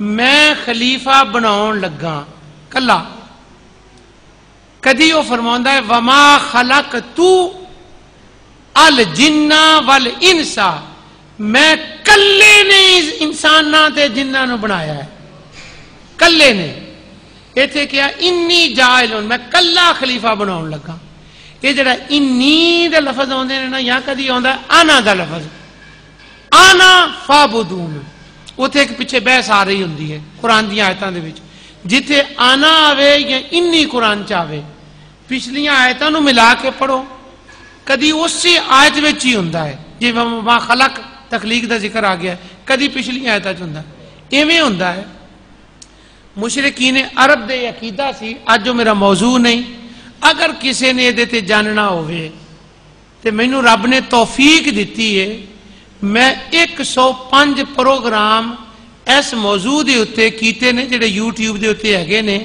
میں خلیفہ بناؤن لگا کلا کدی وہ فرماؤں ہے وَمَا خَلَقْتُ الْجِنَّ وَالْإِنسَ میں کلے نے انساناں تے جناں نو بنایا ہے کلے نے کہتے کیا انی جائلون میں کلا خلیفہ بناؤن لگا یہ جڑا انی دا لفظ ہوندے نے نا یا کدی ہوندا آنا دا لفظ آنا فابدون اتنے ایک پیچھے بحث آ رہی ہوندی ہے قرآن دی آیتاں دے وچ جتھے آنا آوے یا انی قرآن چاہے پچھلیاں آیتاں نو ملا کے پڑھو کدی اسی آیت وچ ہی ہوندا ہے جی ما خلق تخلیق دا ذکر آ گیا کدی پچھلی آیتاں چ ہوندا ایویں ہوندا ہے مشرکین عرب دے عقیدہ سی اج جو میرا موضوع نہیں اگر کسی نے یہ جاننا ہوئے تو مینوں رب نے توفیق دیتی ہے میں 105 پروگرام اس موضوع دے اتے کیتے نے جڑے یوٹیوب دے اتے ہے گے نے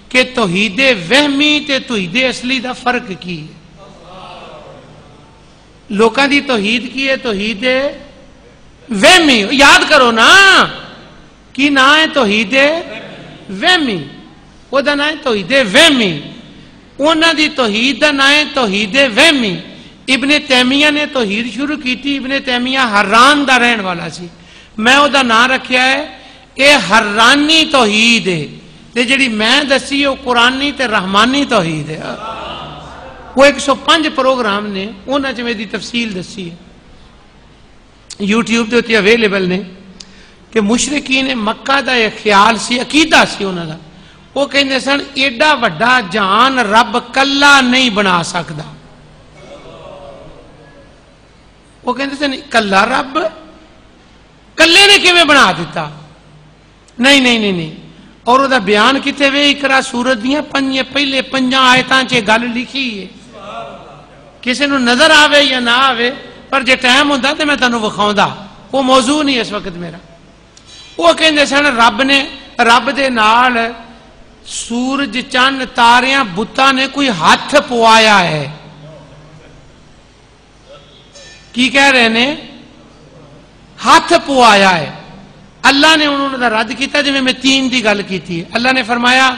کہ توحید وہمی تے توحید اصلی دا فرق کی ہے لوکاں دی توحید کی ہے توحید وہمی یاد کرو نا کی نا ہے توحید وہمی وہ دا نا ہے توحید وہمی انہاں دی توحید دا نا ہے توحید وہمی ابن تیمیہ نے توحید شروع کی تھی ابن تیمیہ حران دا رہن والا سی میں او دا نا رکھیا ہے اے حرانی توحید ہے تے جڑی میں دسی وہ قرآنی تے رحمانی توحید ہے وہ 105 پروگرام نے انہاں چ میری تفصیل دسی ہے یوٹیوب تے اویلیبل نے کہ مشرکین مکہ دا یہ خیال سی عقیدہ سی انہاں دا وہ کہندے سن ایڈا وڈا جان رب کلا نہیں بنا سکدا وہ کہندے سن کلا رب کلے نے کیویں بنا دیتا نہیں نہیں نہیں نہیں اور وہ بیان کتے وے اقرا سورت دیاں پہلے 5 آیتاں چ گل لکھی ہے کسی نو نظر آوے یا نہ آوے پر جے ٹائم ہوندا تے میں تانوں وکھاوندا وہ موضوع نہیں اس وقت میرا وہ کہندے سن رب نے رب دے نال سورج چند تاریاں بتاں نے کوئی ہاتھ پوایا ہے کی کہہ رہے نے ہاتھ پوایا ہے اللہ نے انہوں نے رد کیتا جی میں 3 دی گل کی تھی اللہ نے فرمایا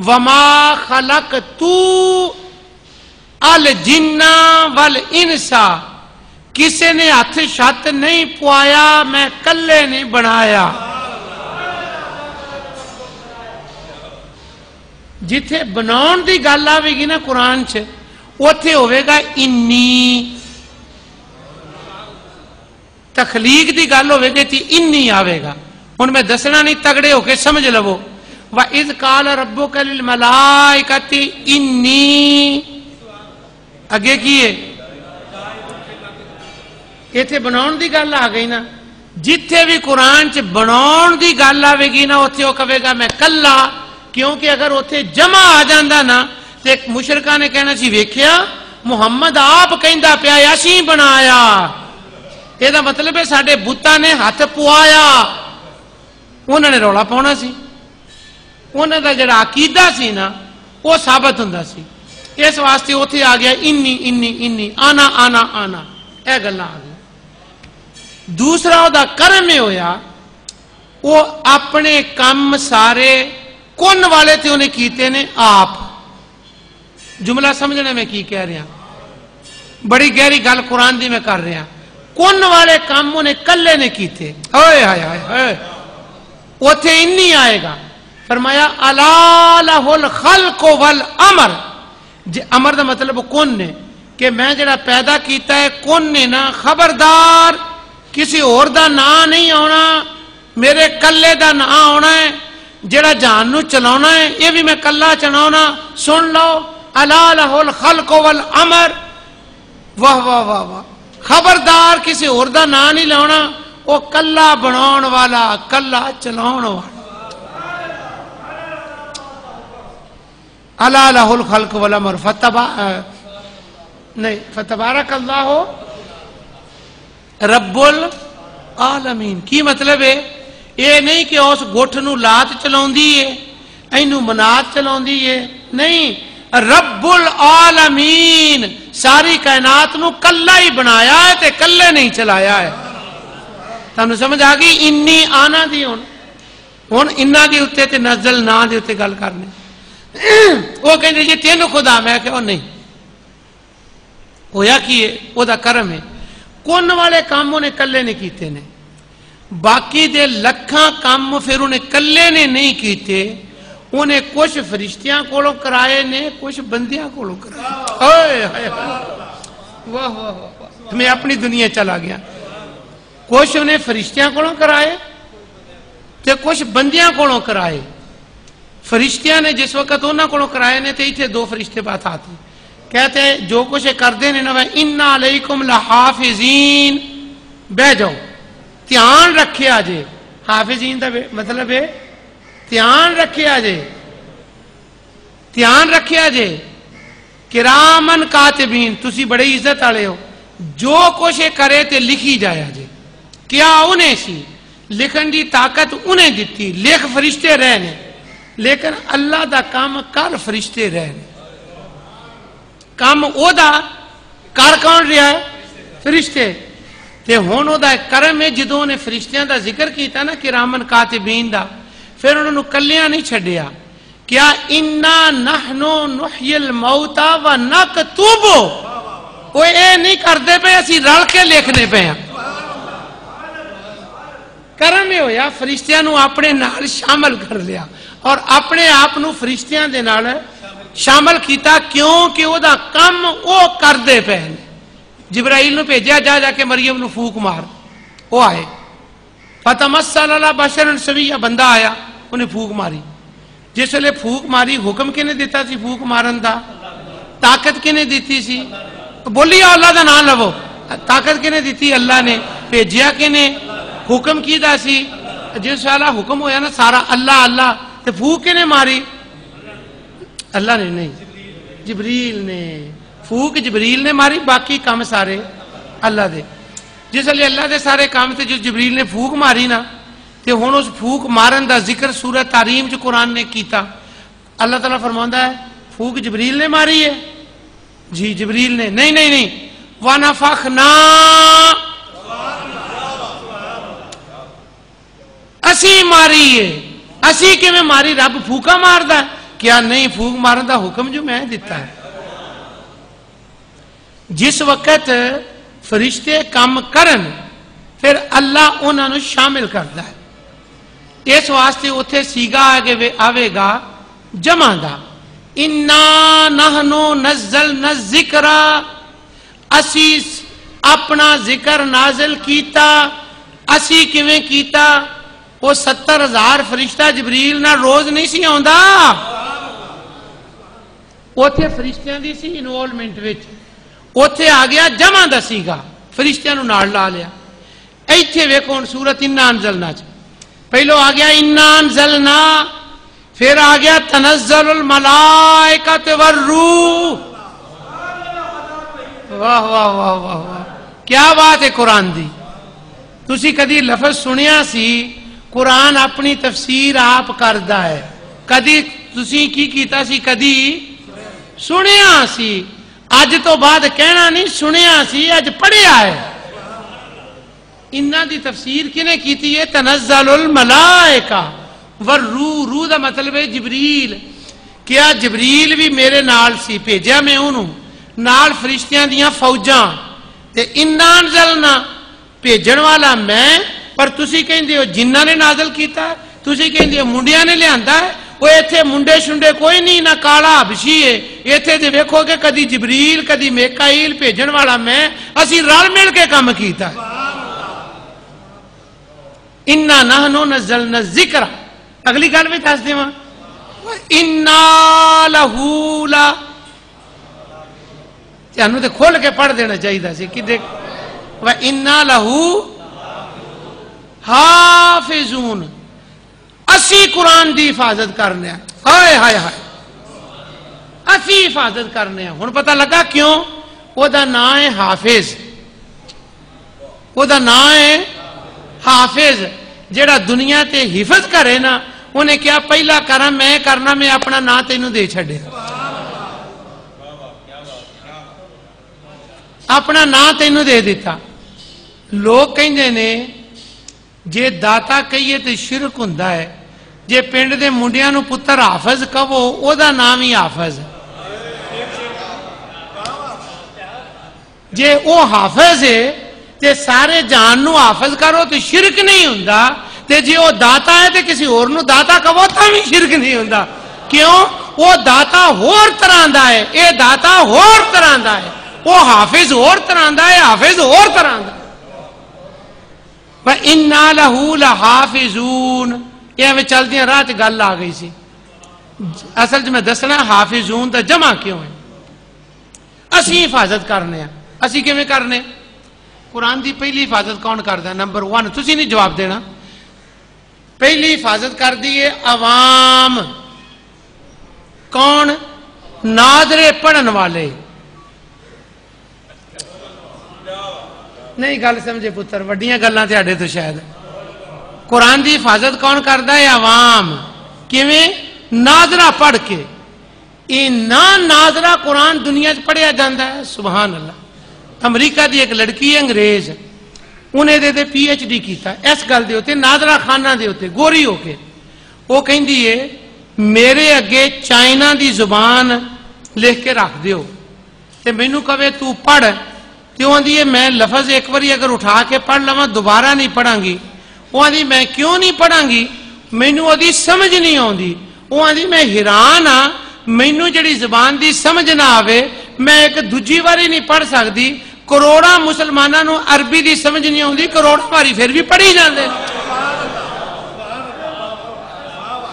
وما خلقت الجن والانس کسی نے ہاتھ شت نہیں پوایا میں کلے نہیں بنایا جتھے بناؤن دی گل آوے گی نا قرآن چ اوتھے ہوئے گا انی تخلیق دی گل ہوئے گی تھی انی آوے گا ان میں دسنا نہیں تگڑے ہو کے سمجھ لو وَإِذْ قَالَ رَبُّكَ لِلْمَلَائِكَةِ إِنِّي اگے کیے ایتھے بناؤن دی گل آ گئی نا جتھے بھی قرآن چ بناؤن دی گل آوے گی نا اوتھے وہ کہے گا میں کلا کیونکہ اگر اوتھے جمع آ جاندا نا تے مشرکاں نے کہنا سی ویکھیا محمد آپ کہندا پیا اسی بنایا یہ دا مطلب ہے ساڈے بتاں نے ہاتھ پوایا انہوں نے رولا پاؤنا سی انہوں دا جڑا عقیدہ سی نا وہ ثابت ہوندا سی اس واسطے اوتھے آ گیا انی انی انی آنا آنا آنا اے گلاں آ گئی دوسرا او دا کرم یہ ہویا وہ اپنے کم سارے کون والے تے انہیں کیتے نے آپ جملہ سمجھنے میں کی کہہ رہا بڑی گہری گل قرآن دی میں کر رہا کون والے کام انہیں کلے نے کیتے اوئے ہائے ہائے ہائے اوتھے انی آئے گا فرمایا الا لہ الخلق والامر امر دا مطلب کون نے کہ میں جڑا پیدا کیتا ہے کون نے نا خبردار کسی اور دا نا نہیں آنا میرے کلے دا نا آنا ہے جڑا جان نو چلاونا ہے یہ بھی میں کلا چلاونا سن لو الا لہ الخلق والامر واہ واہ واہ واہ خبردار کسی اور دا نا نہیں لاؤنا وہ کلا بناؤن والا کلا چلاؤن والا الا لہ الخلق والامر فتبارک اللہ رب العالمین کی مطلب ہے یہ نہیں کہ اس گٹھ نو لات چلاؤندی ہے اینو منات چلاؤندی ہے نہیں رب العالمین ساری کائنات نو کلا ہی بنایا ہے تے کلے نہیں چلایا ہے تانوں سمجھ آ گئی انی آنا دی ہن انا دی اوتے تے نزل نا دی اوتے گل کرنی وہ کہندے جی تینوں خدا میں کہ نہیں ہویا کی ہے او دا کرم ہے کون والے کام انہیں کلے نے کیتے نے باقی دے لکھاں کام پھر انہیں کلے نے نہیں کیتے انہیں کچھ فرشتیاں کولوں کرائے نے کچھ بندیاں کولوں کرائے واہ واہ واہ میں اپنی دنیا چلا گیا کچھ انہیں فرشتیاں کولوں کرائے تے کچھ بندیاں کولوں کرائے فرشتیاں نے جس وقت انہاں کولوں کرائے نے تے ایتھے 2 فرشتے بات آتے کہتے جو کچھ کردے نے نہ انا علیکم لحافظین بہ جاؤ دھیان رکھے آجے حافظین دا مطلب ہے دھیان رکھے آجے دھیان رکھے آجے کرامن کاتبین تسی بڑے عزت آلے ہو جو کچھ کرے تے لکھی جائے آجے کیا انہیں سی لکھن دی طاقت انہیں دیتی لکھ فرشتے رہنے لیکن اللہ دا کام کر فرشتے رہنے کام او دا کار کون رہا ہے فرشتے تے ہن او دا کرم ہے جدوں نے فرشتیاں دا ذکر کیتا نا کرامن کاتبین دا، پھر انہوں نے کلیاں نہیں چھڈیا. کیا انا نحنو نحیی الموتا و نکتبو، وہ اے نہیں کردے پے اسی رل کے لکھنے پے ہیں. کرم یہ ہویا فرشتیاں نو اپنے نال شامل کر لیا اور اپنے آپ نو فرشتیاں دے نال شامل کیتا. کیوں کہ او دا کم او کردے پے ہیں. جبرائیل نو بھیجیا جا کے مریم نو پھوک مار، وہ آئے. فتمثل له بشرا سویا، بندہ آیا انہیں پھوک ماری. جس ویلے پھوک ماری حکم کنے دیتا سی پھوک مارن دا؟ طاقت کنے دیتی سی؟ بولی اللہ دا نام لو. طاقت کنے دیتی؟ اللہ نے. بھیجیا کنے؟ حکم کیتا سی. جس والا حکم ہویا نا سارا اللہ اللہ، تے پھوک کنے ماری؟ اللہ نے نہیں، جبریل نے. پھوک جبریل نے ماری، باقی کام سارے اللہ دے. جس لئے اللہ دے سارے کام تے جس جبریل نے پھوک ماری نا، تے ہن اس پھوک مارن دا ذکر سورہ تحریم جو قرآن نے کیتا. اللہ تعالیٰ فرماتا ہے پھوک جبریل نے ماری ہے؟ جی جبریل نے. نہیں نہیں نہیں، وَنَفَخْنَا، اسی ماری ہے. اسی کے میں ماری؟ رب پھوکا مار دا ہے کیا؟ نہیں، پھوک مارن دا حکم جو میں دیتا ہے. جس وقت فرشتے کام کرن پھر اللہ انہوں نے شامل کرتا ہے. اس واسطے اتھے سیگا آوے گا جمع دا. اِنَّا نَحْنُ نَزَّلْنَا الذِّكْرَ، اسی اپنا ذکر نازل کیتا. اسی کیویں کیتا؟ وہ 70,000 فرشتہ جبریل نہ روز نہیں سی آندا. اتھے فرشتیاں دی سی انوالمنٹ وچ، اتھے آ گیا جمع دا سیگا، فرشتیاں نو نال لا لیا. ایتھے ویکھو سورت اِنَّا انزلنا چ پہلو آ گیا اِنَّا انزلنا، پھر آ گیا تنزل الملائکۃ والروح. واہ واہ واہ واہ واہ، کیا بات ہے قرآن دی. تسی کدی لفظ سنیا سی قرآن اپنی تفسیر آپ کردا ہے؟ کدی تسی کی کیتا سی؟ کدی سنیا سی. اج تو بعد کہنا نہیں سنیا سی، اج پڑھیا ہے. انہاں دی تفسیر کنے کیتی ہے؟ تنزل الملائکہ والروح. روح دا مطلب ہے جبریل. کیا جبریل بھی میرے نال سی؟ بھیجیا میں انہوں نال فرشتیاں دیاں فوجاں. تے اِنَّا انزلنا بھیجن والا میں، پر تسی کہندے ہو جنہاں نے نازل کیتا ہے، تسی کہندے ہو منڈیاں نے لیا ہے. وہ ایتھے منڈے شنڈے کوئی نہیں، نہ کالا حبشی ہے. ایتھے تے ویکھو کہ کدی جبریل کدی میکائیل بھیجن والا میں، اسی رل مل کے کام کیتا ہے. اِنَّا نَحْنُ نَزَّلْنَا الذِّكْرَ. اگلی گل بھی دس دیواں، اِنَّا لَهُ لَا، تانوں تے کھول کے پڑھ دینا چاہیے سی کہ دیکھ وَإِنَّا لَهُ حَافِظُونَ. اسی قرآن دی حفاظت کرنے ہیں. ہائے ہائے ہائے، اسی حفاظت کرنے ہیں. ہن پتہ لگا کیوں؟ وہ دا نام ہے حافظ. وہ دا نام ہے حافظ. جیڑا دنیا تے حفظ کرے نا، انہیں کیا پہلا کرم میں کرنا، میں اپنا نام تینوں دے چھڑے، اپنا نام تینوں دے دیتا. لوگ کہندے نے جے داتا کہیے تے شرک ہوندا ہے. جے پنڈ دے منڈیاں نو پتر حافظ کہو، او دا نام ہی حافظ. جے او حافظ ہے تے سارے جان نو حافظ کرو تے شرک نہیں ہوندا. تے جے او داتا ہے تے کسی اور نو داتا کہو تاں بھی شرک نہیں ہوندا. کیوں؟ وہ داتا ہور طرح دا ہے، اے داتا ہور طرح دا ہے. وہ حافظ ہور طرح دا ہے، حافظ ہور طرح دا. وَإِنَّا لَهُ لَحَافِظُونَ. یہ ہمیں چل دیا راہ گل آ گئی سی. اصل جو میں دسنا حافظون دا جمع کیوں ہے. اسی حفاظت کرنے ہیں. اسی کیویں کرنے؟ قرآن دی پہلی حفاظت کون کردا؟ نمبر 1 تسی نہیں جواب دینا. پہلی حفاظت کر دیے عوام. کون؟ ناظرے پڑھن والے. نہیں گل سمجھے پتر، وڈیاں گلاں تے ہاڈے تو شاید. قرآن دی حفاظت کون کردا ہے؟ عوام. کیویں؟ ناظرہ پڑھ کے. یہ ناظرہ قرآن دنیا چ پڑھیا جاندہ ہے. سبحان اللہ. امریکہ دی ایک لڑکی ہے انگریز، انہیں دے PhD کیتا اس گل دے ہوتے نادرہ خانہ دے ہوتے گوری ہو کے وہ کہیں دیئے میرے اگے چائنا دی زبان لکھ کے رکھ دیو تے مینوں کہے تو پڑھ کیوں آندھی ہے میں لفظ ایک باری اگر اٹھا کے پڑھ لواں دوبارہ نہیں پڑھاں گی وہ آندھی میں کیوں نہیں پڑھاں گی مینوں آدھی سمجھ نہیں آندی وہ آندھی میں حیران ہاں مینوں جڑی زبان دی سمجھ نہ آوے میں ایک دوجی باری نہیں پڑھ سکتی کروڑا مسلمانوں نو عربی دی سمجھ نہیں آندی کروڑا باری پھر بھی پڑھی جاندے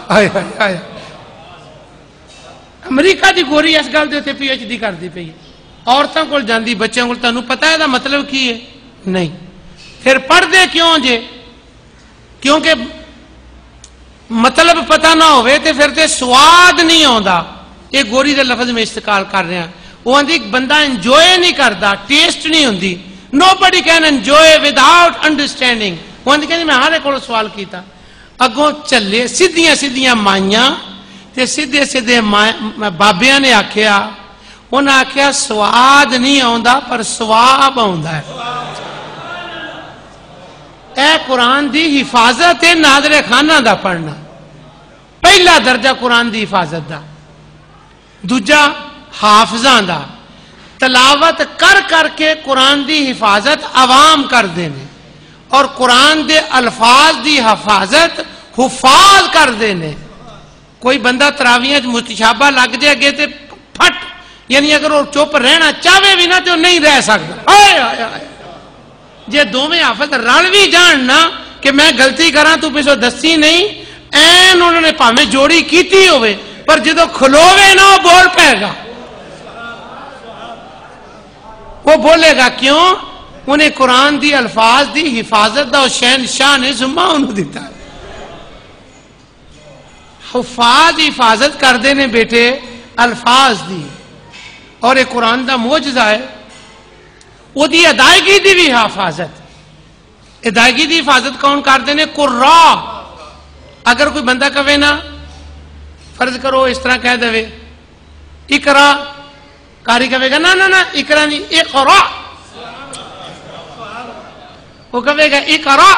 آئے آئے آئے امریکہ دی گوری اس گل دے تے PhD کر دی پئی عورتوں کو جاندی بچوں کو تانوں پتہ ہے دا مطلب کی ہے نہیں پھر پڑھ دے کیوں جے کیونکہ مطلب پتہ نہ ہوئے تے پھر تے سواد نہیں آندا یہ گوری دے لفظ میں استعمال کر رہے ہیں وہ آندھی بندہ انجوائے نہیں کرتا ٹیسٹ نہیں ہوندی nobody can enjoy without understanding وہ آندھی کہنی میں ہارے کو سوال کیتا اگوں چلے سیدھیاں سیدھیاں مائیاں تے سیدھے سیدھے بابیاں نے آکھیا انہاں آکھیا سواد نہیں آندا پر ثواب آندا ہے اے قرآن دی حفاظت ہے نادر خانہ دا پڑھنا پہلا درجہ قرآن دی حفاظت دا دوجا حافظان دا تلاوت کر کر کے قرآن دی حفاظت عوام کر دینے اور قرآن دے الفاظ دی حفاظت حفاظ کر دینے کوئی بندہ تراویاں متشابہ لگ جائے گے تے پھٹ یعنی اگر وہ چپ رہنا چاہے بھی نہ تو نہیں رہ سکتا آئے آئے آئے جے دو میں حافظ رل بھی جاننا کہ میں غلطی کراں تو پیسو دستی نہیں این انہوں نے پامیں جوڑی کیتی ہوئے پر جدو کھلووے نہ وہ بول پائے گا وہ بولے گا کیوں انہیں قرآن دی الفاظ دی حفاظت دا شہنشاہ نے ذمہ انہوں دیتا ہے حفاظ حفاظت کر دینے بیٹے الفاظ دی اور ایک قرآن دا معجزہ ہے وہ دی ادائیگی دی بھی حفاظت ادائیگی دی حفاظت کون کر دینے قرآ اگر کوئی بندہ کہے نا فرض کرو اس طرح کہہ دے اقرا کاری کہے گا نا نا نا اقرا نہیں اقرا وہ کہے گا اقرا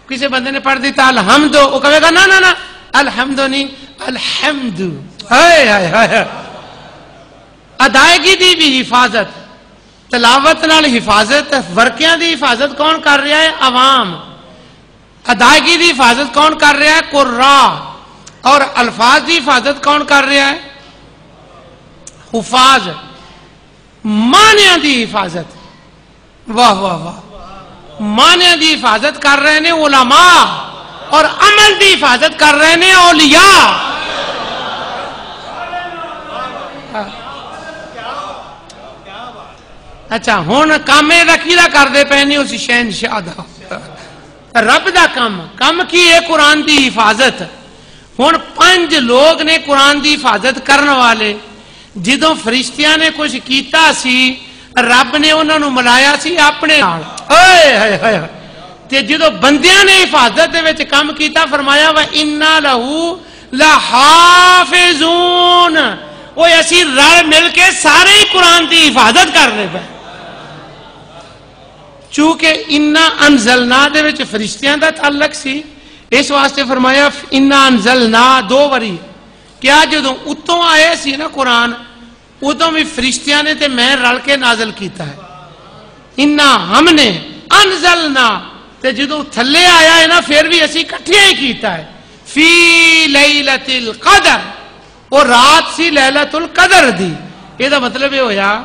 کسی بندے نے پڑھ دیتا الحمد وہ کہے گا نا نا نا الحمد نہیں الحمد ہائے ہائے ہائے ادائیگی دی بھی حفاظت تلاوت نال حفاظت ورقیاں دی حفاظت کون کر رہا ہے عوام ادائیگی دی حفاظت کون کر رہا ہے قرآ اور الفاظ دی حفاظت کون کر رہا ہے حفاظ معنیاں دی حفاظت واہ واہ واہ معنیاں دی حفاظت کر رہے ہیں علماء اور عمل دی حفاظت کر رہے ہیں اولیاء اچھا ہون کامے رکھیلا کر دے پہنے اسی شہنشاہ دا رب دا کم کی ہے قرآن دی حفاظت ہون 5 لوگ نے قرآن دی حفاظت کرنے والے جدوں فرشتیاں نے کچھ کیتا سی رب نے انہوں نے ملایا سی اپنے تے جدوں بندیاں نے حفاظت دے وچ کام کیتا فرمایا وَإِنَّا لَهُ لَحَافِظُونَ وہ ایسی رل مل کے سارے ہی قرآن دی حفاظت کر رہے پہ چونکہ اِنَّا أَنزَلْنَا دے وچ فرشتیاں دا تعلق سی اس واسطے فرمایا اِنَّا أَنزَلْنَا 2 باری کیا جدوں اتوں آئے سی نا قرآن اتوں بھی فرشتیاں نے تے میں رل کے نازل کیتا ہے اِنَّا ہم نے أَنزَلْنَا تے جدوں تھلے آیا ہے نا پھر بھی اسی کٹھے ہی کیتا ہے فی لیلۃ القدر وہ رات سی لیلۃ القدر دی یہ دا مطلب یہ ہویا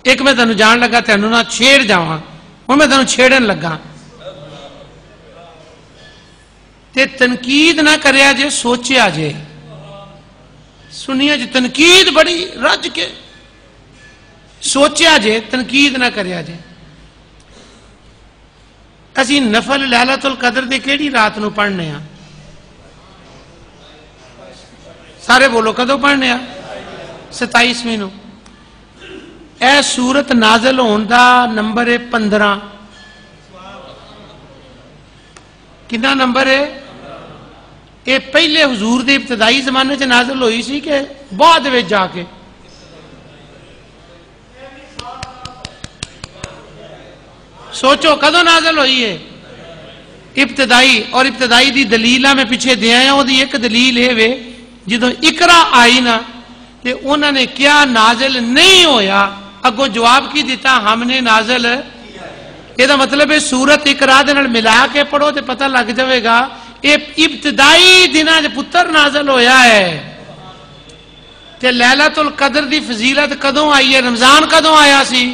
ایک میں تنو جان لگا تینو نہ چھیڑ جاواں ہن میں تنو چھیڑن لگا تے تنقید نہ کریا جے سوچیا جے سنیا جے تنقید بڑی رج کے سوچیا جے تنقید نہ کریا جے اسی نفل لیلۃ القدر دے کیڑی رات نو پڑھنے ہیں سارے بولو کدو پڑھنے ہیں 27ویں نو اے سورت نازل ہون دا نمبر ہے 15 کنا نمبر ہے یہ پہلے حضور دے ابتدائی زمانے سے نازل ہوئی سی کہ بعد میں جا کے سوچو کدو نازل ہوئی ہے؟ ابتدائی. اور ابتدائی دی دلیل میں پیچھے دیا ہے. وہ ایک دلیل ہے وے جدو اقرا آئی نا کہ انہوں نے کیا نازل نہیں ہویا، اگوں جواب کی دیتا ہم نے نازل. یہ مطلب ہے سورت اقرا دے نال ملا کے پڑھو تو پتہ لگ جائے گا یہ ابتدائی دناں وچ پتر نازل ہویا ہے. تے لیلۃ القدر دی فضیلت کدوں آئی ہے؟ رمضان کدوں آیا سی؟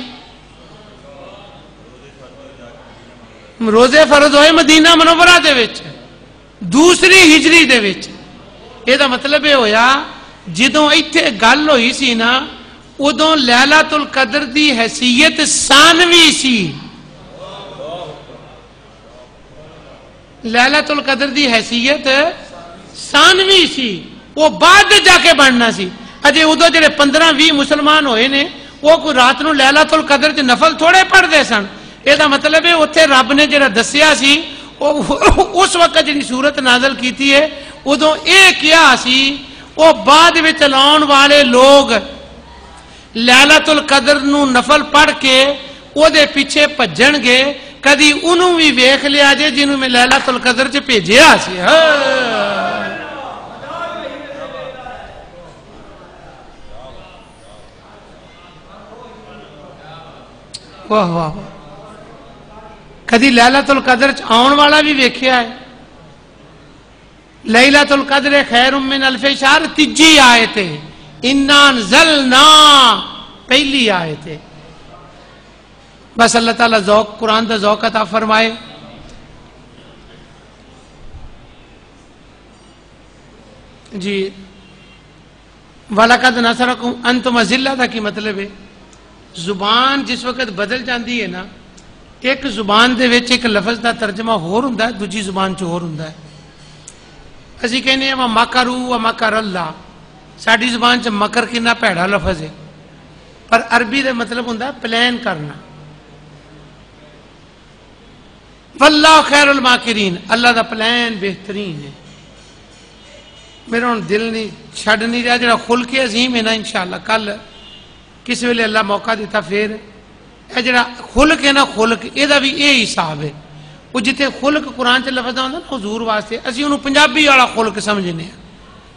روزے فرض ہوئے مدینہ منورہ دے وچ دوسری ہجری دے وچ. یہ مطلب یہ ہویا جدوں ایتھے گل ہوئی سی نا ادوں لیلۃ القدر دی حیثیت ثانوی سی. لیلۃ القدر دی حیثیت ثانوی سی، وہ بعد جا کے بننا سی. اجے ادو جڑے 15-20 مسلمان ہوئے نے وہ کوئی رات نو لیلۃ القدر چ نفل تھوڑے پڑھتے سن. یہ مطلب ہے اتنے رب نے جڑا دسیا سی اس وقت جی سورت نازل کیتی ہے ادو یہ کیا سی وہ بعد میں چلاؤن والے لوگ لیلۃ القدر نو نفل پڑھ کے وہ دے پیچھے بھجن گے. کدی انہوں بھی ویخ لیا جے جنہوں میں لیلۃ القدر چ بھیجیا سی. واہ واہ کدی لیلۃ القدر چ آن والا بھی ویکھیا ہے. لیلۃ القدر خیر من الف شہر تیجی آیت ہے. انا انزلنا پہلی آیت ہے. بس اللہ تعالیٰ ذوق قرآن دا ذوق عطا فرمائے. جی وَلَقَدْ نَصَرَكُمْ أَنْتُمْ أَذِلَّةً دا کی مطلب ہے زبان جس وقت بدل جاندی ہے نا ایک زبان دے وچ ایک لفظ دا ترجمہ ہور ہوندا ہے دوجی زبان چ ہور ہوندا ہے. اسی کہنے ہیں وَمَكَرُوا وَمَكَرَ اللَّهُ. ساڈی زبان چ مکر کنا بھڑا لفظ ہے پر عربی دے مطلب ہوندا ہے پلان کرنا. واللہ خیر الماکرین. اللہ دا پلان بہترین ہے. میرا ہوں دل نہیں چھڑ نہیں رہا جڑا خلق عظیم ہے نا انشاءاللہ کل کس ویلے اللہ موقع دیتا پھر یہ جڑا خلق ہے نا خلق یہ بھی یہ حساب ہے. وہ جتنے خلق قرآن چ لفظ ہوتا نا حضور واسطے اسی انہوں پنجابی والا خلق سمجھنے ہیں.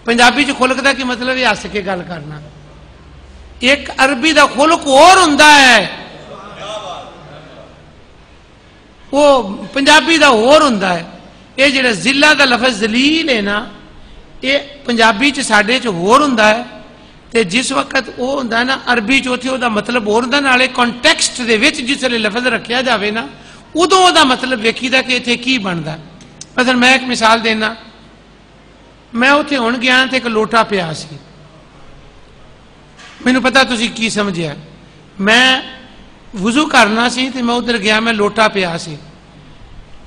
پنجابی چ خلق دا کی مطلب ہے ہس کے گل کرنا. ایک عربی دا خلق اور ہوندا ہے وہ پنجابی دا اور ہوندا ہے. یہ جڑا ذلہ دا لفظ ذلیل ہے نا یہ پنجابی چ ساڈے چ ہور ہوندا ہے تے جس وقت وہ ہوندا ہے نا عربی چ اوتھے او دا مطلب ہور ہوندا. نالے کانٹیکسٹ دے وچ جس لے لفظ رکھیا جاوے نا ادوں او دا مطلب ویکھیدا کہ ایتھے کی بندا. مثلا میں ایک مثال دینا. میں اوتھے ہن گیا تے ایک لوٹا پیا سی. مینوں پتہ تسی کی سمجھیا. میں وضو کرنا سی تے میں ادھر گیا میں لوٹا پیا سی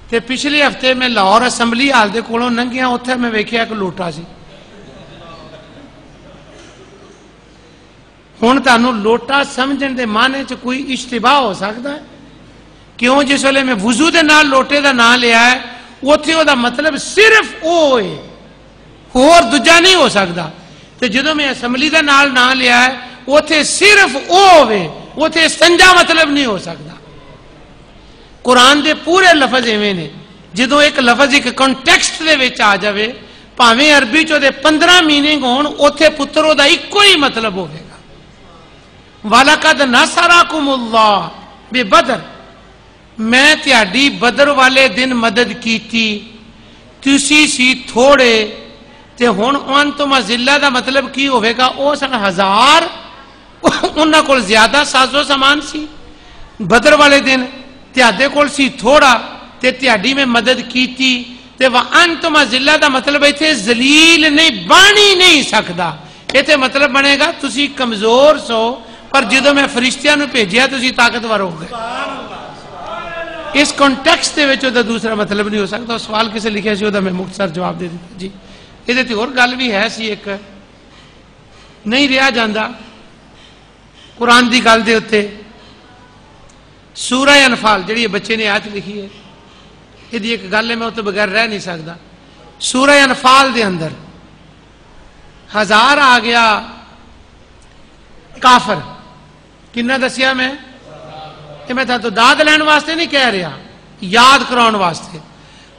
تے پچھلے ہفتے میں لاہور اسمبلی ہال دے کولوں لنگھیا اوتھے میں ویکھیا ایک لوٹا سی. ہن تانوں لوٹا سمجھن دے معنی چ کوئی اشتباہ ہو سکدا ہے؟ کیوں جس ویلے میں وضو دے نال لوٹے دا نام لیا ہے اوتھے او دا مطلب صرف او ہے اور دوجا نہیں ہو سکدا. تے جدوں میں اسمبلی دا نام لیا ہے اوتھے صرف او ہوے اوتھے استنجا مطلب نہیں ہو سکدا. قرآن دے پورے لفظ ایویں نے جدوں ایک لفظ ایک کانٹیکسٹ دے وچ آ جاوے بھاویں عربی چ دے 15 میننگ ہون اوتھے پتر او دا ایکو ہی مطلب ہوے گا. وَلَقَدْ نَصَرَكُمُ اللَّهُ بِبَدْرٍ. میں تہاڈی بدر والے دن مدد کیتی تسی سی تھوڑے تے ہن انتم ذلہ دا مطلب کی ہوے گا او سن 1000 انہاں کول زیادہ ساز و سامان سی بدر والے دن تہاڈے کول سی تھوڑا تے تہاڈی میں مدد کیتی تے وانتم ذلہ دا مطلب ایتھے ذلیل نہیں بانی نہیں سکدا. ایتھے مطلب بنے گا تسی کمزور سو پر جدوں میں فرشتیاں نو بھیجیا تسی طاقتور ہو گئے. اس کانٹیکسٹ دے وچ دا دوسرا مطلب نہیں ہو سکتا. سوال کسے لکھیا سی او میں مختصر جواب دے دیتا. جی یہ تے اور گل بھی ہے سی ایک نہیں رہا جاندا قرآن دی گل دے اتے. سورہ انفال جڑی بچے نے آیت لکھی ہے یہ ایک گل ہے میں تو بغیر رہ نہیں سکتا. سورہ انفال دے اندر 1000 آ گیا کافر. کنا دسیا میں یہ میں تو داد لین واسطے نہیں کہہ رہا، یاد کراؤن واسطے.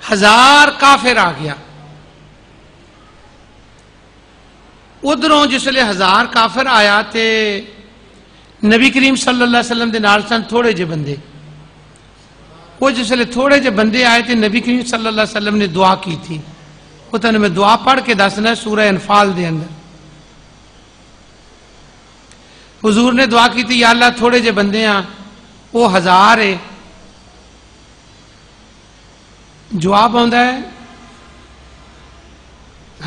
1000 کافر آ گیا. ادھروں جسلے 1000 کافر آیا تے نبی کریم صلی اللہ علیہ وسلم دے نال سن تھوڑے جے بندے. وہ جسلے تھوڑے جے بندے آئے تے نبی کریم صلی اللہ علیہ وسلم نے دعا کی تھی. وہ تنہیں میں دعا پڑھ کے دسنا ہے سورہ انفال دے اندر. حضور نے دعا کی تھی یا اللہ تھوڑے جے بندے ہیں وہ 1000 ہے. جواب آندا ہے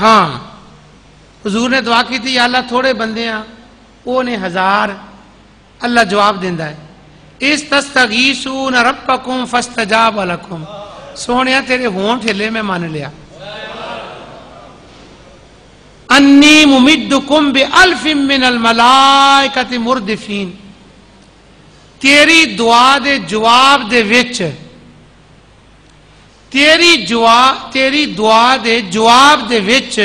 ہاں. حضور نے دعا کی تھی یا اللہ تھوڑے بندے ہیں وہ نے 1000. اللہ جواب دیندا ہے استستغیثون ربکم فاستجاب لکم. سونیا تیرے ہونٹ ہلے میں مان لیا. انی ممدکم بألف من الملائکۃ مردفین. تیری دعا دے جواب دے وچ تیری دعا دے جواب دے وچ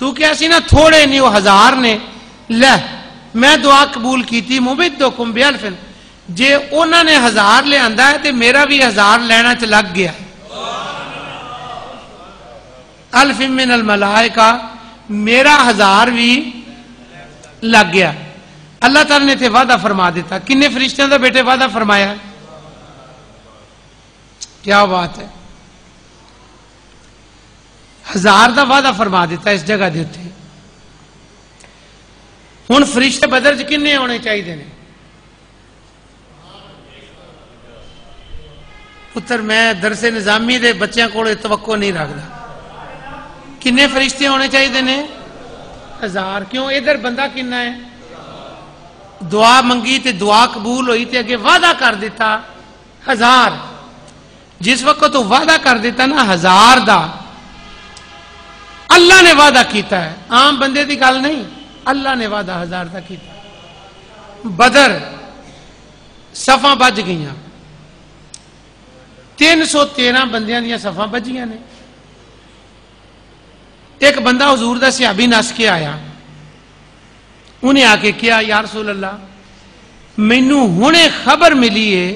تو کیا سی نا تھوڑے نہیں وہ 1000 نے. لے میں دعا قبول کی تھی ممدکم بألف. جے انہوں نے 1000 لے آندا ہے تے میرا بھی 1000 لینا چ لگ گیا. الف من الملائکہ میرا 1000 بھی لگ گیا. اللہ تعالی نے تے وعدہ فرما دیتا. کنے فرشتیاں دا بیٹے وعدہ فرمایا ہے؟ کیا بات ہے. 1000 دا وعدہ فرما دیتا اس جگہ دے اتنے. ہن فرشتے بدر چ کنے ہونے چاہیے نے؟ پتر میں درس نظامی دے بچیاں کو توقع نہیں رکھتا. کنے فرشتے ہونے چاہیے نے؟ 1000. کیوں؟ ادھر بندہ کنا ہے؟ دعا منگی تے دعا قبول ہوئی تے اگے وعدہ کر دیتا 1000. جس وقت تو وعدہ کر دیتا نا 1000 دا اللہ نے وعدہ کیتا ہے. عام بندے دی گل نہیں. اللہ نے وعدہ 1000 دا کیتا. بدر صفاں بج گئیاں. 313 بندیاں دیا صفاں بجیاں نے. ایک بندہ حضور دا صحابی نس کے آیا. انہیں آ کے کیا یا رسول اللہ مینوں ہنے خبر ملی ہے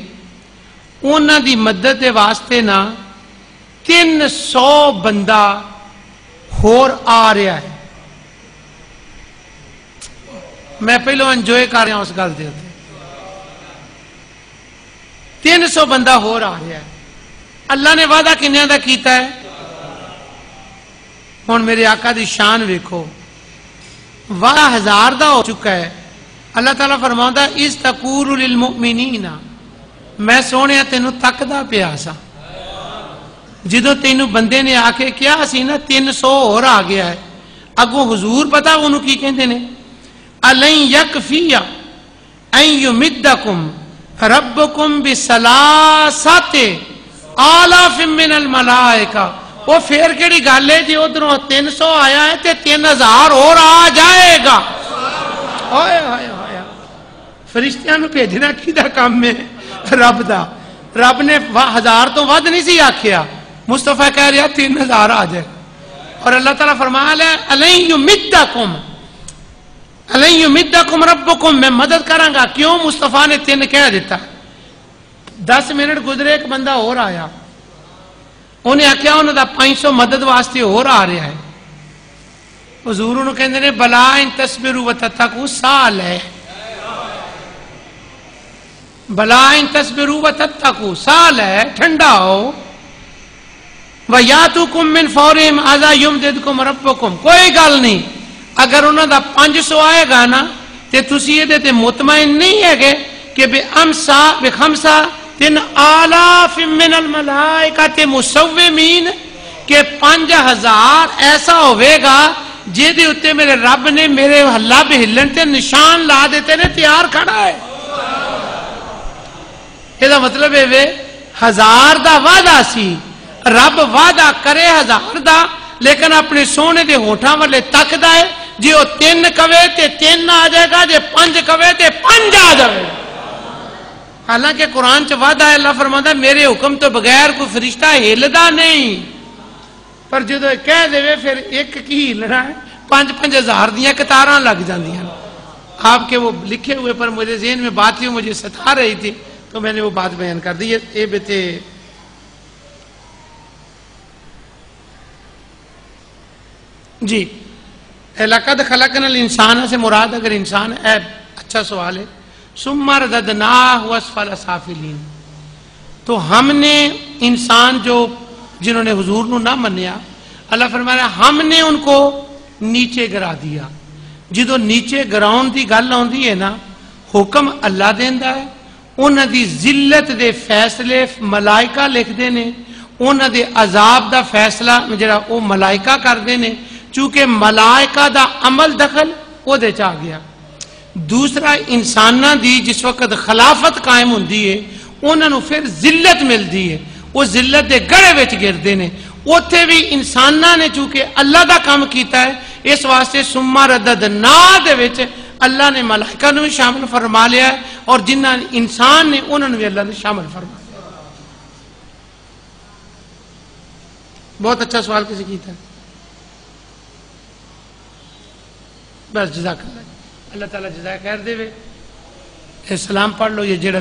انہاں دی مدد دے واسطے نا 300 بندہ ہور آ رہا ہے. میں پہلو انجوائے کر رہا ہوں اس گل دے اوتے. 300 بندہ ہور آ رہا ہے. اللہ نے وعدہ کنیاں دا کیتا ہے؟ ہن میرے آقا دی شان ویکھو. وعدہ 1000 دا ہو چکا ہے. اللہ تعالیٰ فرماؤندا اذ تقول للمؤمنین میں سونے تینوں تکدا پیا سا. جدو تینوں بندے نے آ کے کیا سی نا 300 اور آ گیا ہے. اگوں حضور پتا انہوں کی کہندے نے الن یکفی ان یمدکم ربکم بثلاثۃ آلاف من الملائکہ. وہ پھر کیڑی گل ہے جی ادھروں 300 آیا ہے تے 3000 اور آ جائے گا. ہائے ہائے ہائے. فرشتیاں نو بھیجنا کیدا کام ہے؟ رب دا. رب نے 1000 تو ود نہیں سی آکھیا. مصطفیٰ کہہ رہا 3000 آ جائے. اور اللہ تعالیٰ فرمایا الن یمدکم ربکم میں مدد کراں گا. کیوں؟ مصطفیٰ نے 3 کہہ دیتا. 10 منٹ گزرے ایک بندہ اور آیا. انہیں آخیا انہوں دا 500 مدد واسطے اور آ رہا ہے. حضور انہوں کہندے نے بلا ان تصبروا وتتقوا سال ہے. بلا ان تصبروا وتتقوا سال ہے. ٹھنڈا ہو. وَيَأْتُوكُم مِّن فَوْرِهِمْ هَذَا يُمْدِدْكُمْ رَبُّكُمْ. کوئی گل نہیں. اگر انہوں دا 500 آئے گا نا تے تسی یہ تے مطمئن نہیں ہے گے کہ بخمسہ 3,000 من الملائکۃ مسومین کہ 5000 ایسا ہوئے گا جیدے اتے میرے رب نے میرے لب ہلن تے نشان لا دیتے نے تیار کھڑا ہے. یہ دا مطلب ہے 1000 دا وعدہ سی. رب وعدہ کرے 1000 دا لیکن اپنے سونے دے ہوٹھاں والے تک دا ہے. جی وہ 3 کوے تے 3 آ جائے گا. جی 5 کوے تے 5 آ جائے گا. حالانکہ قرآن چ وعدہ ہے. اللہ فرماتا ہے میرے حکم تو بغیر کوئی فرشتہ ہلدا نہیں. پر جدو کہہ دے پھر ایک کی ہلنا ہے. 5-5 ہزار دیاں قطاراں لگ جاندیاں. آپ کے وہ لکھے ہوئے پر مجھے ذہن میں بات تھی مجھے ستا رہی تھی. تو میں نے وہ بات بیان کر دی. یہ بیتے جی لقد خلقنا الانسان سے مراد اگر انسان ہے، اچھا سوال ہے. ثم رددناہ اسفل سافلین، تو ہم نے انسان جو جنہوں نے حضور نو نہ منیا، اللہ فرمایا ہم نے ان کو نیچے گرا دیا. جدو نیچے گراؤن دی گل آندی ہے نا، حکم اللہ دیندا ہے، انہاں دی ذلت دے فیصلے ملائکہ لکھدے نے، انہاں دے عذاب دا فیصلہ جڑا او ملائکہ کردے نے، چونکہ ملائکہ دا عمل دخل او دے چ آ گیا. دوسرا انساناں دی جس وقت خلافت قائم ہوندی ہے انہاں نو پھر ذلت ملدی ہے، وہ ذلت دے گڑھے وچ گردے نے. اوتھے بھی انساناں نے چونکہ اللہ دا کام کیتا ہے، اس واسطے ثم رددنا دے وچ اللہ نے ملائکہ نو بھی شامل فرما لیا ہے، اور جنہاں انسان نے انہاں نو بھی اللہ نے شامل فرما لیا. بہت اچھا سوال کسی کیتا ہے. بس جزاک اللہ، اللہ تعالیٰ جزائے خیر دے. سلام پڑھ لو. یہ جڑا